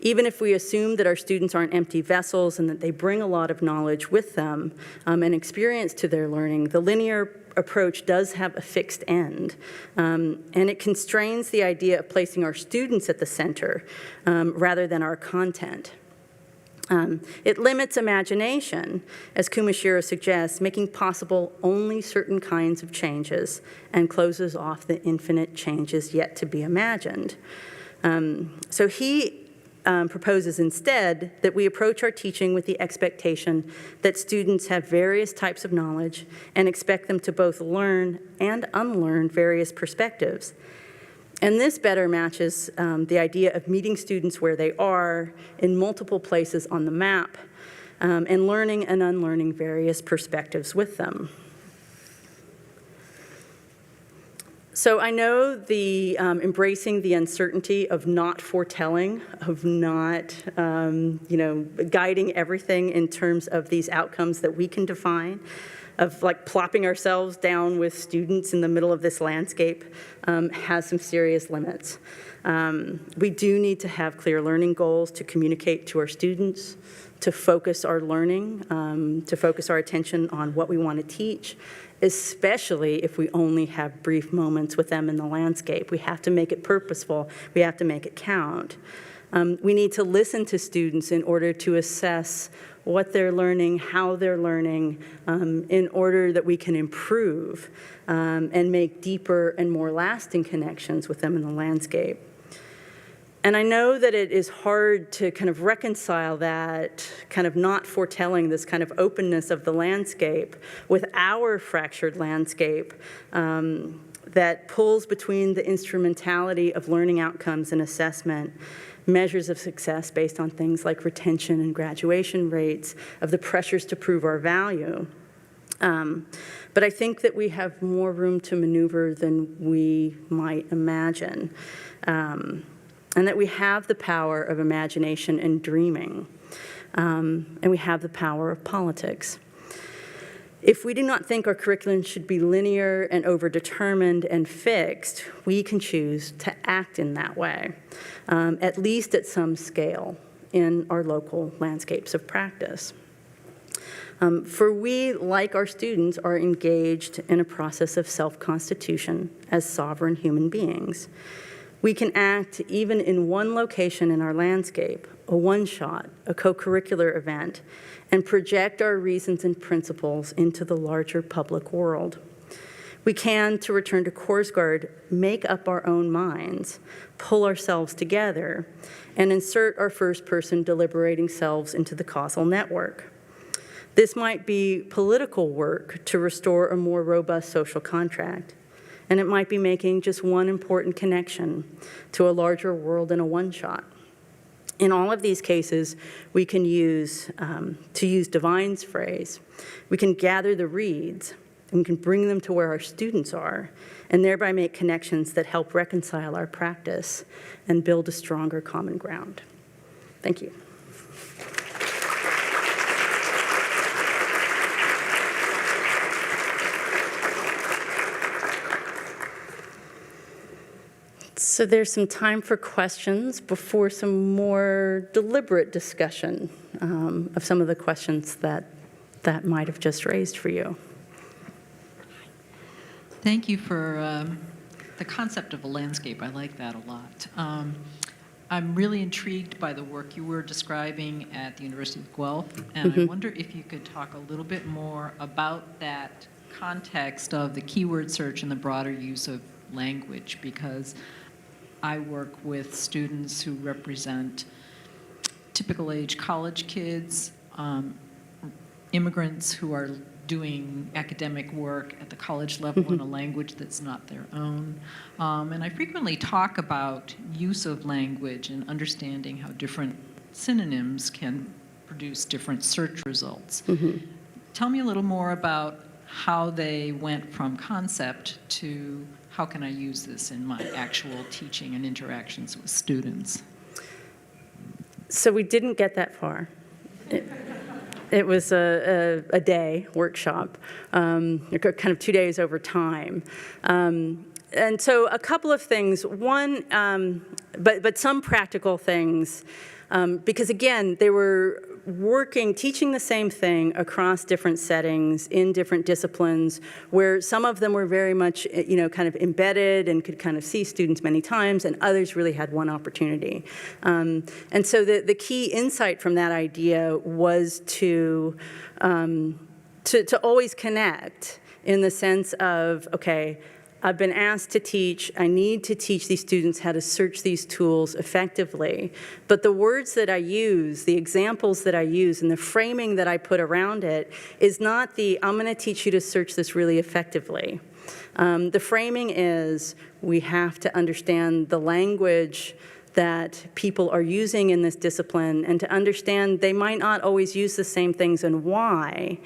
Even if we assume that our students aren't empty vessels and that they bring a lot of knowledge with them and experience to their learning, the linear approach does have a fixed end. And it constrains the idea of placing our students at the center rather than our content. It limits imagination, as Kumashiro suggests, making possible only certain kinds of changes and closes off the infinite changes yet to be imagined. So he proposes instead that we approach our teaching with the expectation that students have various types of knowledge and expect them to both learn and unlearn various perspectives. And this better matches the idea of meeting students where they are in multiple places on the map and learning and unlearning various perspectives with them. So I know the embracing the uncertainty of not foretelling, of not, guiding everything in terms of these outcomes that we can define, of like plopping ourselves down with students in the middle of this landscape has some serious limits. We do need to have clear learning goals to communicate to our students, to focus our learning, to focus our attention on what we want to teach, especially if we only have brief moments with them in the landscape. We have to make it purposeful. We have to make it count. We need to listen to students in order to assess what they're learning, how they're learning, in order that we can improve and make deeper and more lasting connections with them in the landscape. And I know that it is hard to kind of reconcile that kind of not foretelling, this kind of openness of the landscape with our fractured landscape that pulls between the instrumentality of learning outcomes and assessment, measures of success based on things like retention and graduation rates, of the pressures to prove our value. But I think that we have more room to maneuver than we might imagine, and that we have the power of imagination and dreaming, and we have the power of politics. If we do not think our curriculum should be linear and overdetermined and fixed, we can choose to act in that way, at least at some scale in our local landscapes of practice. For we, like our students, are engaged in a process of self-constitution as sovereign human beings. We can act even in one location in our landscape, a one-shot, a co-curricular event, and project our reasons and principles into the larger public world. We can, to return to Korsgaard, make up our own minds, pull ourselves together, and insert our first-person deliberating selves into the causal network. This might be political work to restore a more robust social contract, and it might be making just one important connection to a larger world in a one-shot. In all of these cases, we can use, to use Divine's phrase, we can gather the reeds, and we can bring them to where our students are, and thereby make connections that help reconcile our practice and build a stronger common ground. Thank you. So there's some time for questions before some more deliberate discussion of some of the questions that might have just raised for you. Thank you for the concept of a landscape. I like that a lot. I'm really intrigued by the work you were describing at the University of Guelph, and I wonder if you could talk a little bit more about that context of the keyword search and the broader use of language, because I work with students who represent typical age college kids, immigrants who are doing academic work at the college level in a language that's not their own. And I frequently talk about use of language and understanding how different synonyms can produce different search results. Tell me a little more about how they went from concept to how can I use this in my actual teaching and interactions with students? So we didn't get that far. It was a day workshop, kind of 2 days over time. And so a couple of things. One, but some practical things, because again, they were teaching the same thing across different settings in different disciplines, where some of them were very much, kind of embedded and could kind of see students many times, and others really had one opportunity. And so the key insight from that idea was to always connect in the sense of, okay, I've been asked to teach, I need to teach these students how to search these tools effectively, but the words that I use, the examples that I use, and the framing that I put around it is not I'm gonna teach you to search this really effectively. The framing is, we have to understand the language that people are using in this discipline, and to understand they might not always use the same things and why,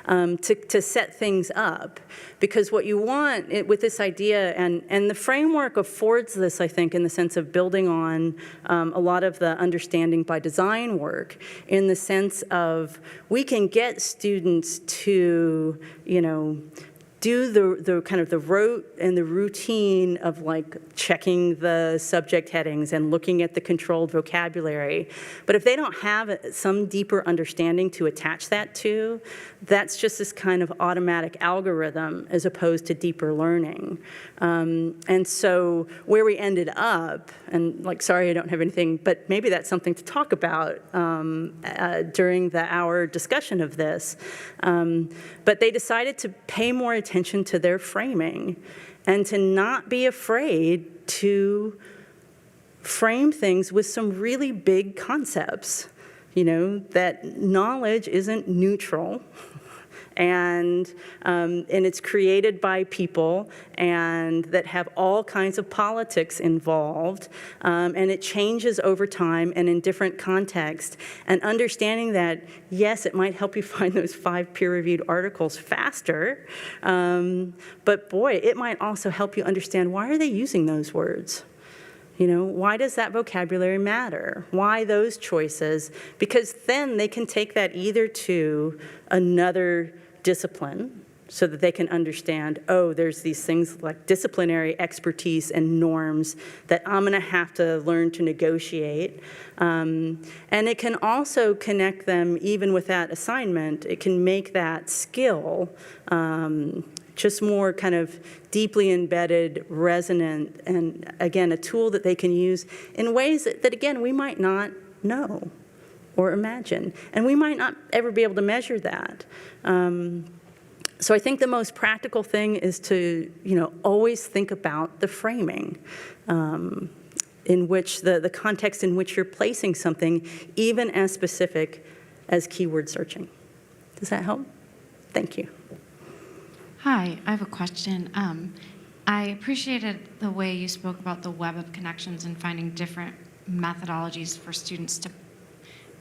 to set things up. Because what you want with this idea, and the framework affords this, I think, in the sense of building on a lot of the understanding by design work, in the sense of we can get students to, do the kind of the rote and the routine of like checking the subject headings and looking at the controlled vocabulary. But if they don't have some deeper understanding to attach that to, that's just this kind of automatic algorithm as opposed to deeper learning. And so where we ended up, and like, sorry, I don't have anything, but maybe that's something to talk about during the hour discussion of this. But they decided to pay more attention to their framing and to not be afraid to frame things with some really big concepts, that knowledge isn't neutral, and it's created by people, and that have all kinds of politics involved, and it changes over time and in different contexts, and understanding that, yes, it might help you find those 5 peer-reviewed articles faster, but boy, it might also help you understand, why are they using those words? You know, why does that vocabulary matter? Why those choices? Because then they can take that either to another discipline so that they can understand, oh, there's these things like disciplinary expertise and norms that I'm going to have to learn to negotiate. And it can also connect them, even with that assignment, it can make that skill just more kind of deeply embedded, resonant, and again, a tool that they can use in ways that again, we might not know or imagine. And we might not ever be able to measure that. So I think the most practical thing is to, always think about the framing, in which the context in which you're placing something, even as specific as keyword searching. Does that help? Thank you. Hi, I have a question. I appreciated the way you spoke about the web of connections and finding different methodologies for students to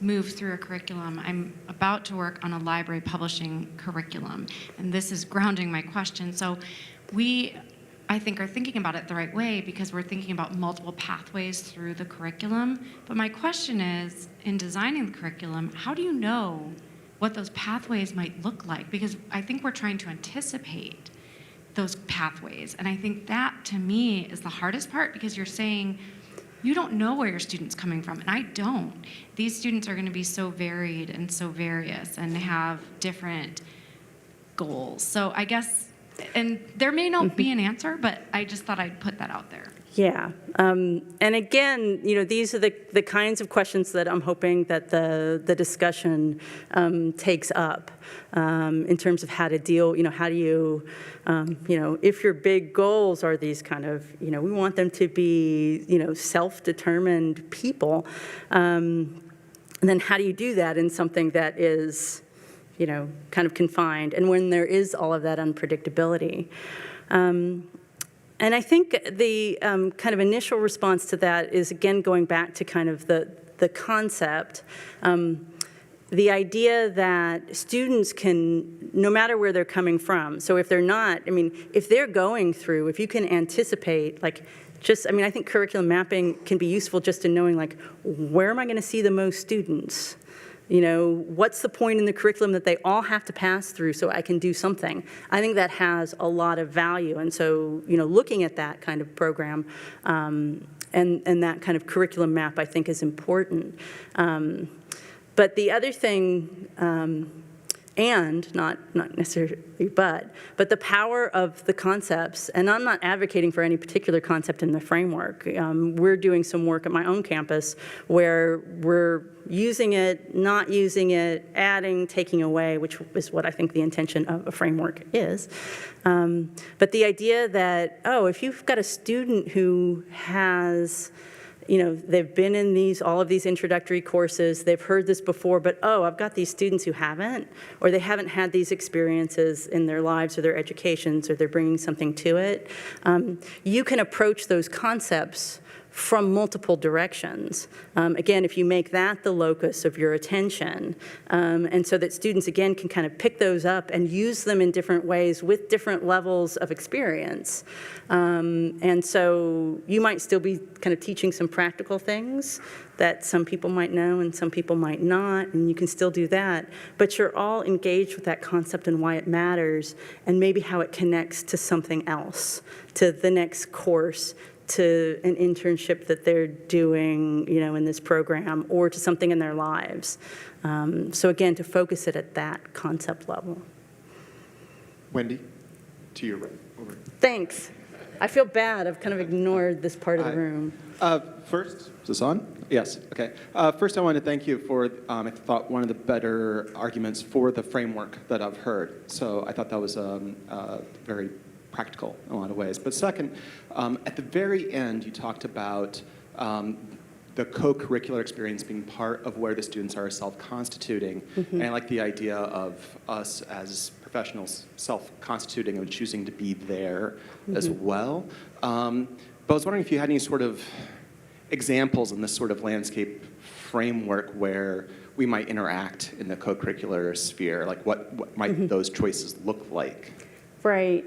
move through a curriculum. I'm about to work on a library publishing curriculum, and this is grounding my question. So we, I think, are thinking about it the right way because we're thinking about multiple pathways through the curriculum. But my question is, in designing the curriculum, how do you know what those pathways might look like? Because I think we're trying to anticipate those pathways. And I think that, to me, is the hardest part, because you're saying you don't know where your student's coming from, and I don't. These students are going to be so varied and so various and have different goals. So I guess, and there may not be an answer, but I just thought I'd put that out there. Yeah, and again, these are the kinds of questions that I'm hoping that the discussion takes up in terms of how to deal, how do you, if your big goals are these kind of, we want them to be, self-determined people, then how do you do that in something that is, kind of confined, and when there is all of that unpredictability. And I think the kind of initial response to that is, again, going back to kind of the concept, the idea that students can, no matter where they're coming from, so if they're not, if they're going through, if you can anticipate, I think curriculum mapping can be useful just in knowing, where am I going to see the most students? What's the point in the curriculum that they all have to pass through so I can do something? I think that has a lot of value. And so, looking at that kind of program and that kind of curriculum map, I think, is important. But the other thing, and not necessarily but the power of the concepts, and I'm not advocating for any particular concept in the framework. We're doing some work at my own campus where we're using it, not using it, adding, taking away, which is what I think the intention of a framework is. But the idea that, if you've got a student who has, they've been in all of these introductory courses, they've heard this before, but I've got these students who haven't, or they haven't had these experiences in their lives or their educations, or they're bringing something to it. You can approach those concepts from multiple directions. Again, if you make that the locus of your attention, and so that students, again, can kind of pick those up and use them in different ways with different levels of experience. And so you might still be kind of teaching some practical things that some people might know and some people might not, and you can still do that. But you're all engaged with that concept and why it matters, and maybe how it connects to something else, to the next course, to an internship that they're doing, in this program, or to something in their lives. So again, to focus it at that concept level. Wendy, to your right. Over. Thanks. I feel bad. I've kind of ignored this part of the room. First, is this on? Yes, okay. First, I want to thank you for, I thought, one of the better arguments for the framework that I've heard. So I thought that was very practical in a lot of ways. But second, at the very end, you talked about the co-curricular experience being part of where the students are self-constituting. And I like the idea of us as professionals self-constituting and choosing to be there as well. But I was wondering if you had any sort of examples in this sort of landscape framework where we might interact in the co-curricular sphere, like what might those choices look like? Right.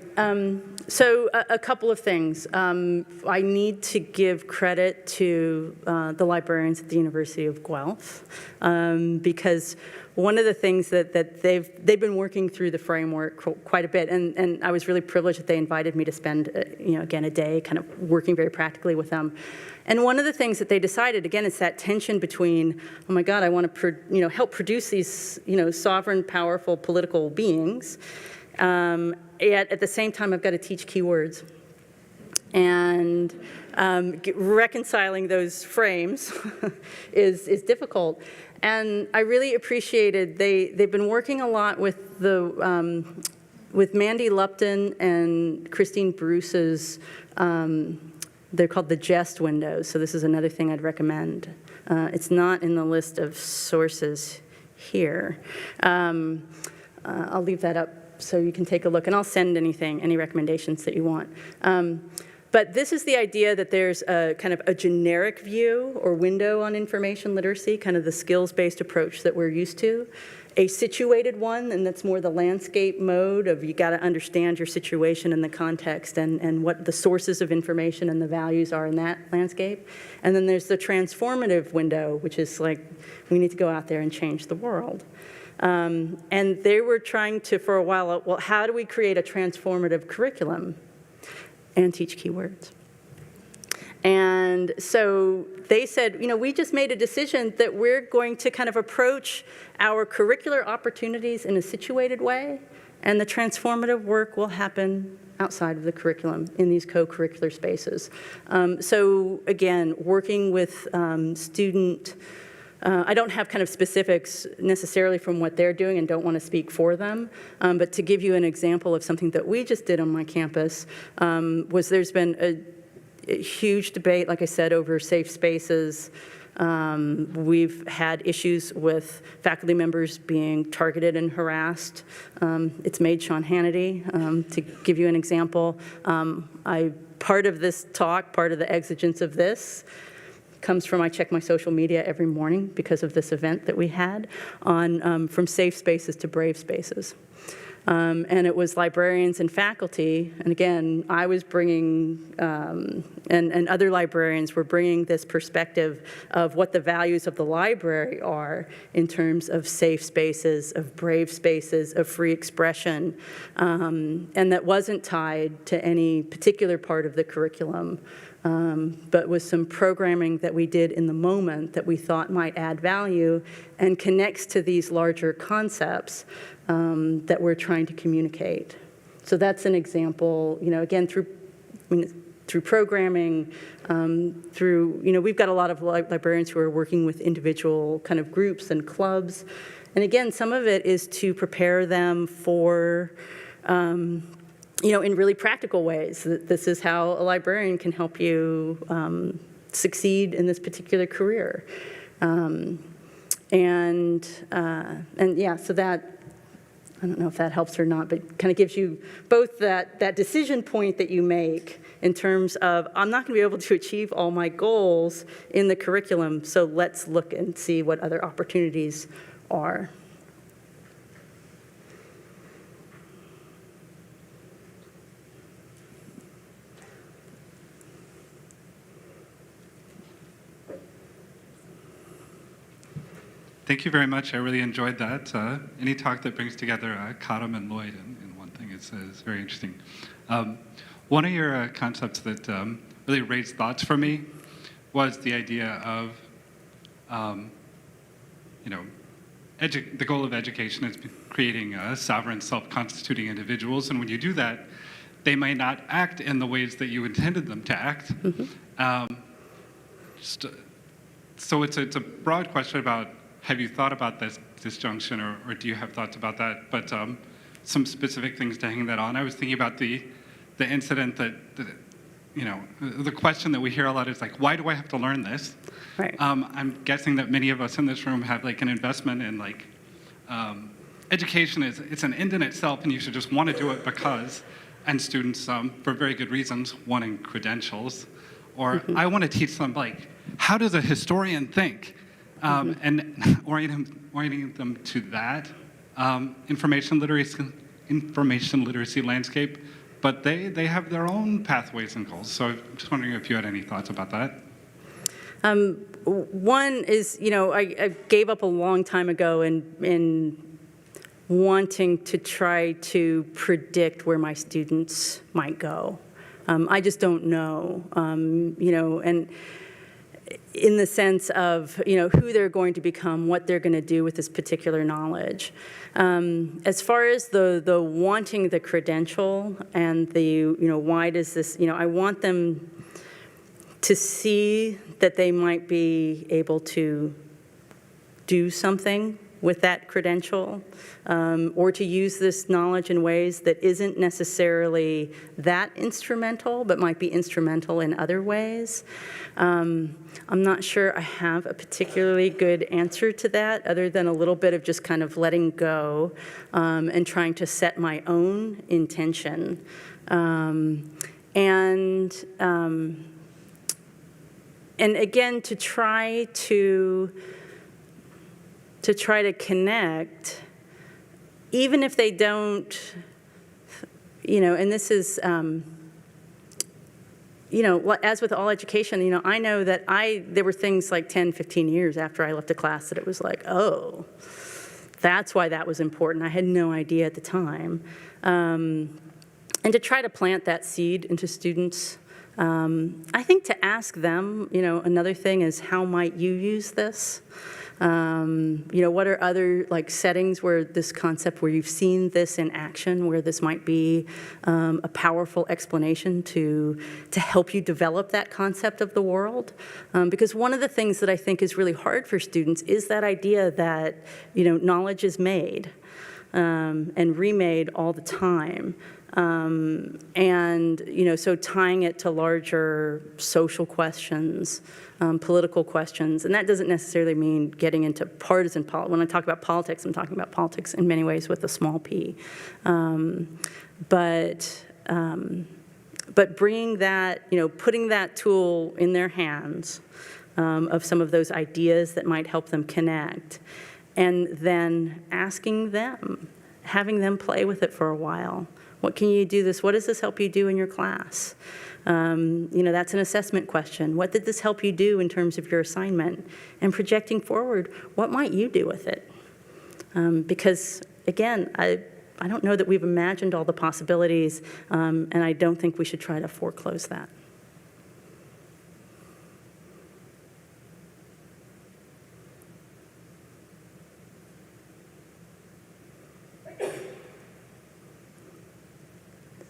So a couple of things. I need to give credit to the librarians at the University of Guelph because one of the things that they've been working through the framework quite a bit, and I was really privileged that they invited me to spend again a day kind of working very practically with them. And one of the things that they decided, again, is that tension between, oh my God, I want to help produce these sovereign, powerful political beings. Yet at the same time, I've got to teach keywords. And reconciling those frames is difficult. And I really appreciated they've been working a lot with with Mandy Lupton and Christine Bruce's. They're called the jest windows. So this is another thing I'd recommend. It's not in the list of sources here. I'll leave that up so you can take a look, and I'll send any recommendations that you want. But this is the idea that there's a kind of a generic view or window on information literacy, kind of the skills-based approach that we're used to. A situated one, and that's more the landscape mode of you got to understand your situation and the context and what the sources of information and the values are in that landscape. And then there's the transformative window, which is like we need to go out there and change the world. And they were trying to, for a while, well, how do we create a transformative curriculum and teach keywords? And so they said, we just made a decision that we're going to kind of approach our curricular opportunities in a situated way, and the transformative work will happen outside of the curriculum in these co-curricular spaces. So again, working with student I don't have kind of specifics necessarily from what they're doing and don't want to speak for them, but to give you an example of something that we just did on my campus was there's been a huge debate, like I said, over safe spaces. We've had issues with faculty members being targeted and harassed. It's made Sean Hannity, to give you an example. Part of this talk, part of the exigence of this, comes from I check my social media every morning because of this event that we had on from safe spaces to brave spaces. And it was librarians and faculty, and again, I was bringing, and other librarians were bringing this perspective of what the values of the library are in terms of safe spaces, of brave spaces, of free expression, and that wasn't tied to any particular part of the curriculum. But with some programming that we did in the moment that we thought might add value and connects to these larger concepts that we're trying to communicate. So that's an example, again, through programming, we've got a lot of librarians who are working with individual kind of groups and clubs. And again, some of it is to prepare them for in really practical ways. This is how a librarian can help you succeed in this particular career. So that, I don't know if that helps or not, but kind of gives you both that decision point that you make in terms of, I'm not going to be able to achieve all my goals in the curriculum, so let's look and see what other opportunities are. Thank you very much. I really enjoyed that. Any talk that brings together Cottam and Lloyd in one thing is very interesting. One of your concepts that really raised thoughts for me was the idea of, the goal of education is creating sovereign, self-constituting individuals, and when you do that, they might not act in the ways that you intended them to act. Mm-hmm. So it's a broad question about, have you thought about this disjunction, or do you have thoughts about that? But some specific things to hang that on. I was thinking about the incident that the question that we hear a lot is like, why do I have to learn this? Right. I'm guessing that many of us in this room have like an investment in like, education it's an end in itself, and you should just want to do it because, and students, for very good reasons, wanting credentials, or I want to teach them like, how does a historian think? And orienting them to that information literacy landscape, but they have their own pathways and goals. So I'm just wondering if you had any thoughts about that. One is, I gave up a long time ago in wanting to try to predict where my students might go. I just don't know, and in the sense of, who they're going to become, what they're going to do with this particular knowledge. As far as the wanting the credential and the, why does this, I want them to see that they might be able to do something with that credential, or to use this knowledge in ways that isn't necessarily that instrumental, but might be instrumental in other ways. I'm not sure I have a particularly good answer to that, other than a little bit of just kind of letting go and trying to set my own intention. And again, to try to connect, even if they don't, and this is, as with all education, I know that there were things like 10, 15 years after I left a class that it was like, oh, that's why that was important. I had no idea at the time. And to try to plant that seed into students. I think to ask them, another thing is, how might you use this? What are other settings where this concept, where you've seen this in action, where this might be a powerful explanation to help you develop that concept of the world? Because one of the things that I think is really hard for students is that idea that, knowledge is made and remade all the time. So tying it to larger social questions, political questions, and that doesn't necessarily mean getting into partisan politics. When I talk about politics, I'm talking about politics in many ways with a small p. But bringing that, putting that tool in their hands of some of those ideas that might help them connect, and then asking them, having them play with it for a while. What can you do this? What does this help you do in your class? That's an assessment question. What did this help you do in terms of your assignment? And projecting forward, what might you do with it? Because, again, I don't know that we've imagined all the possibilities, and I don't think we should try to foreclose that.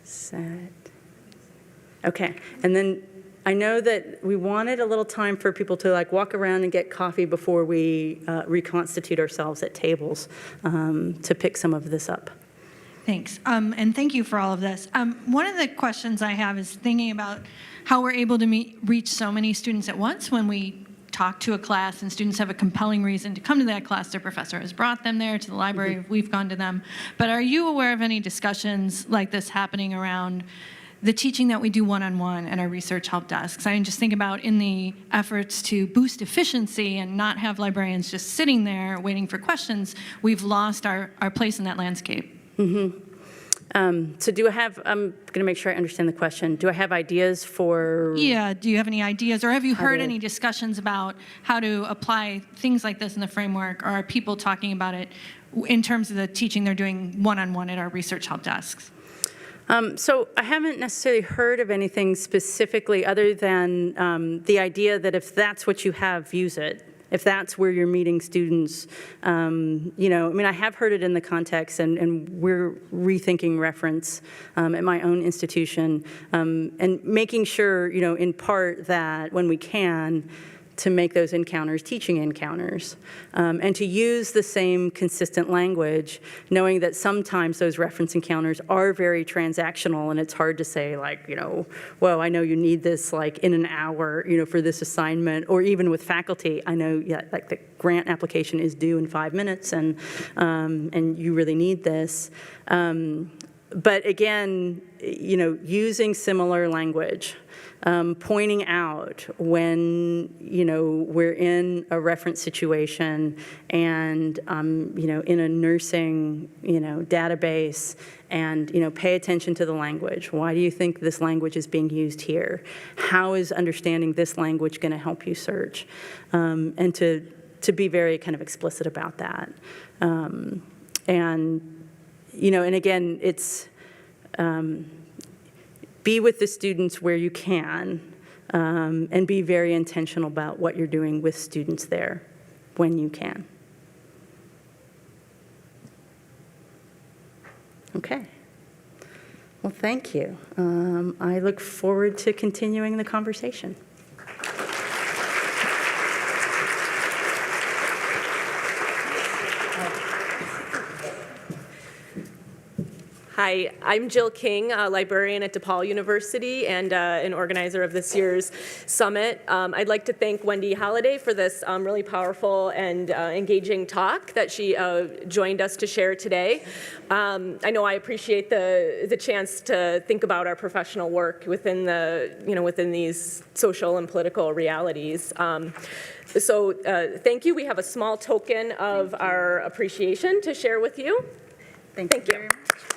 Set. Okay, and then I know that we wanted a little time for people to walk around and get coffee before we reconstitute ourselves at tables to pick some of this up. Thanks, and thank you for all of this. One of the questions I have is thinking about how we're able to reach so many students at once when we talk to a class and students have a compelling reason to come to that class. Their professor has brought them there, to the library, we've gone to them. But are you aware of any discussions like this happening around the teaching that we do one-on-one at our research help desks? I just think about in the efforts to boost efficiency and not have librarians just sitting there waiting for questions, we've lost our place in that landscape. Mm-hmm. So I'm going to make sure I understand the question. Do I have ideas for? Yeah, do you have any ideas, or have you heard any discussions about how to apply things like this in the framework, or are people talking about it in terms of the teaching they're doing one-on-one at our research help desks? So I haven't necessarily heard of anything specifically other than the idea that if that's what you have, use it. If that's where you're meeting students, I have heard it in the context, and we're rethinking reference at my own institution, and making sure, in part that when we can, to make those encounters teaching encounters, and to use the same consistent language, knowing that sometimes those reference encounters are very transactional, and it's hard to say, like, well, I know you need this like in an hour, for this assignment, or even with faculty, I know, like the grant application is due in 5 minutes, and you really need this. But again, using similar language, pointing out when, we're in a reference situation and, in a nursing, database, and, pay attention to the language. Why do you think this language is being used here? How is understanding this language going to help you search? And to be very kind of explicit about that. And again, it's be with the students where you can, and be very intentional about what you're doing with students there when you can. Okay. Well, thank you. I look forward to continuing the conversation. Hi, I'm Jill King, a librarian at DePaul University and an organizer of this year's summit. I'd like to thank Wendy Holiday for this really powerful and engaging talk that she joined us to share today. I know I appreciate the chance to think about our professional work within within these social and political realities. So thank you. We have a small token of our appreciation to share with you. Thank you very much.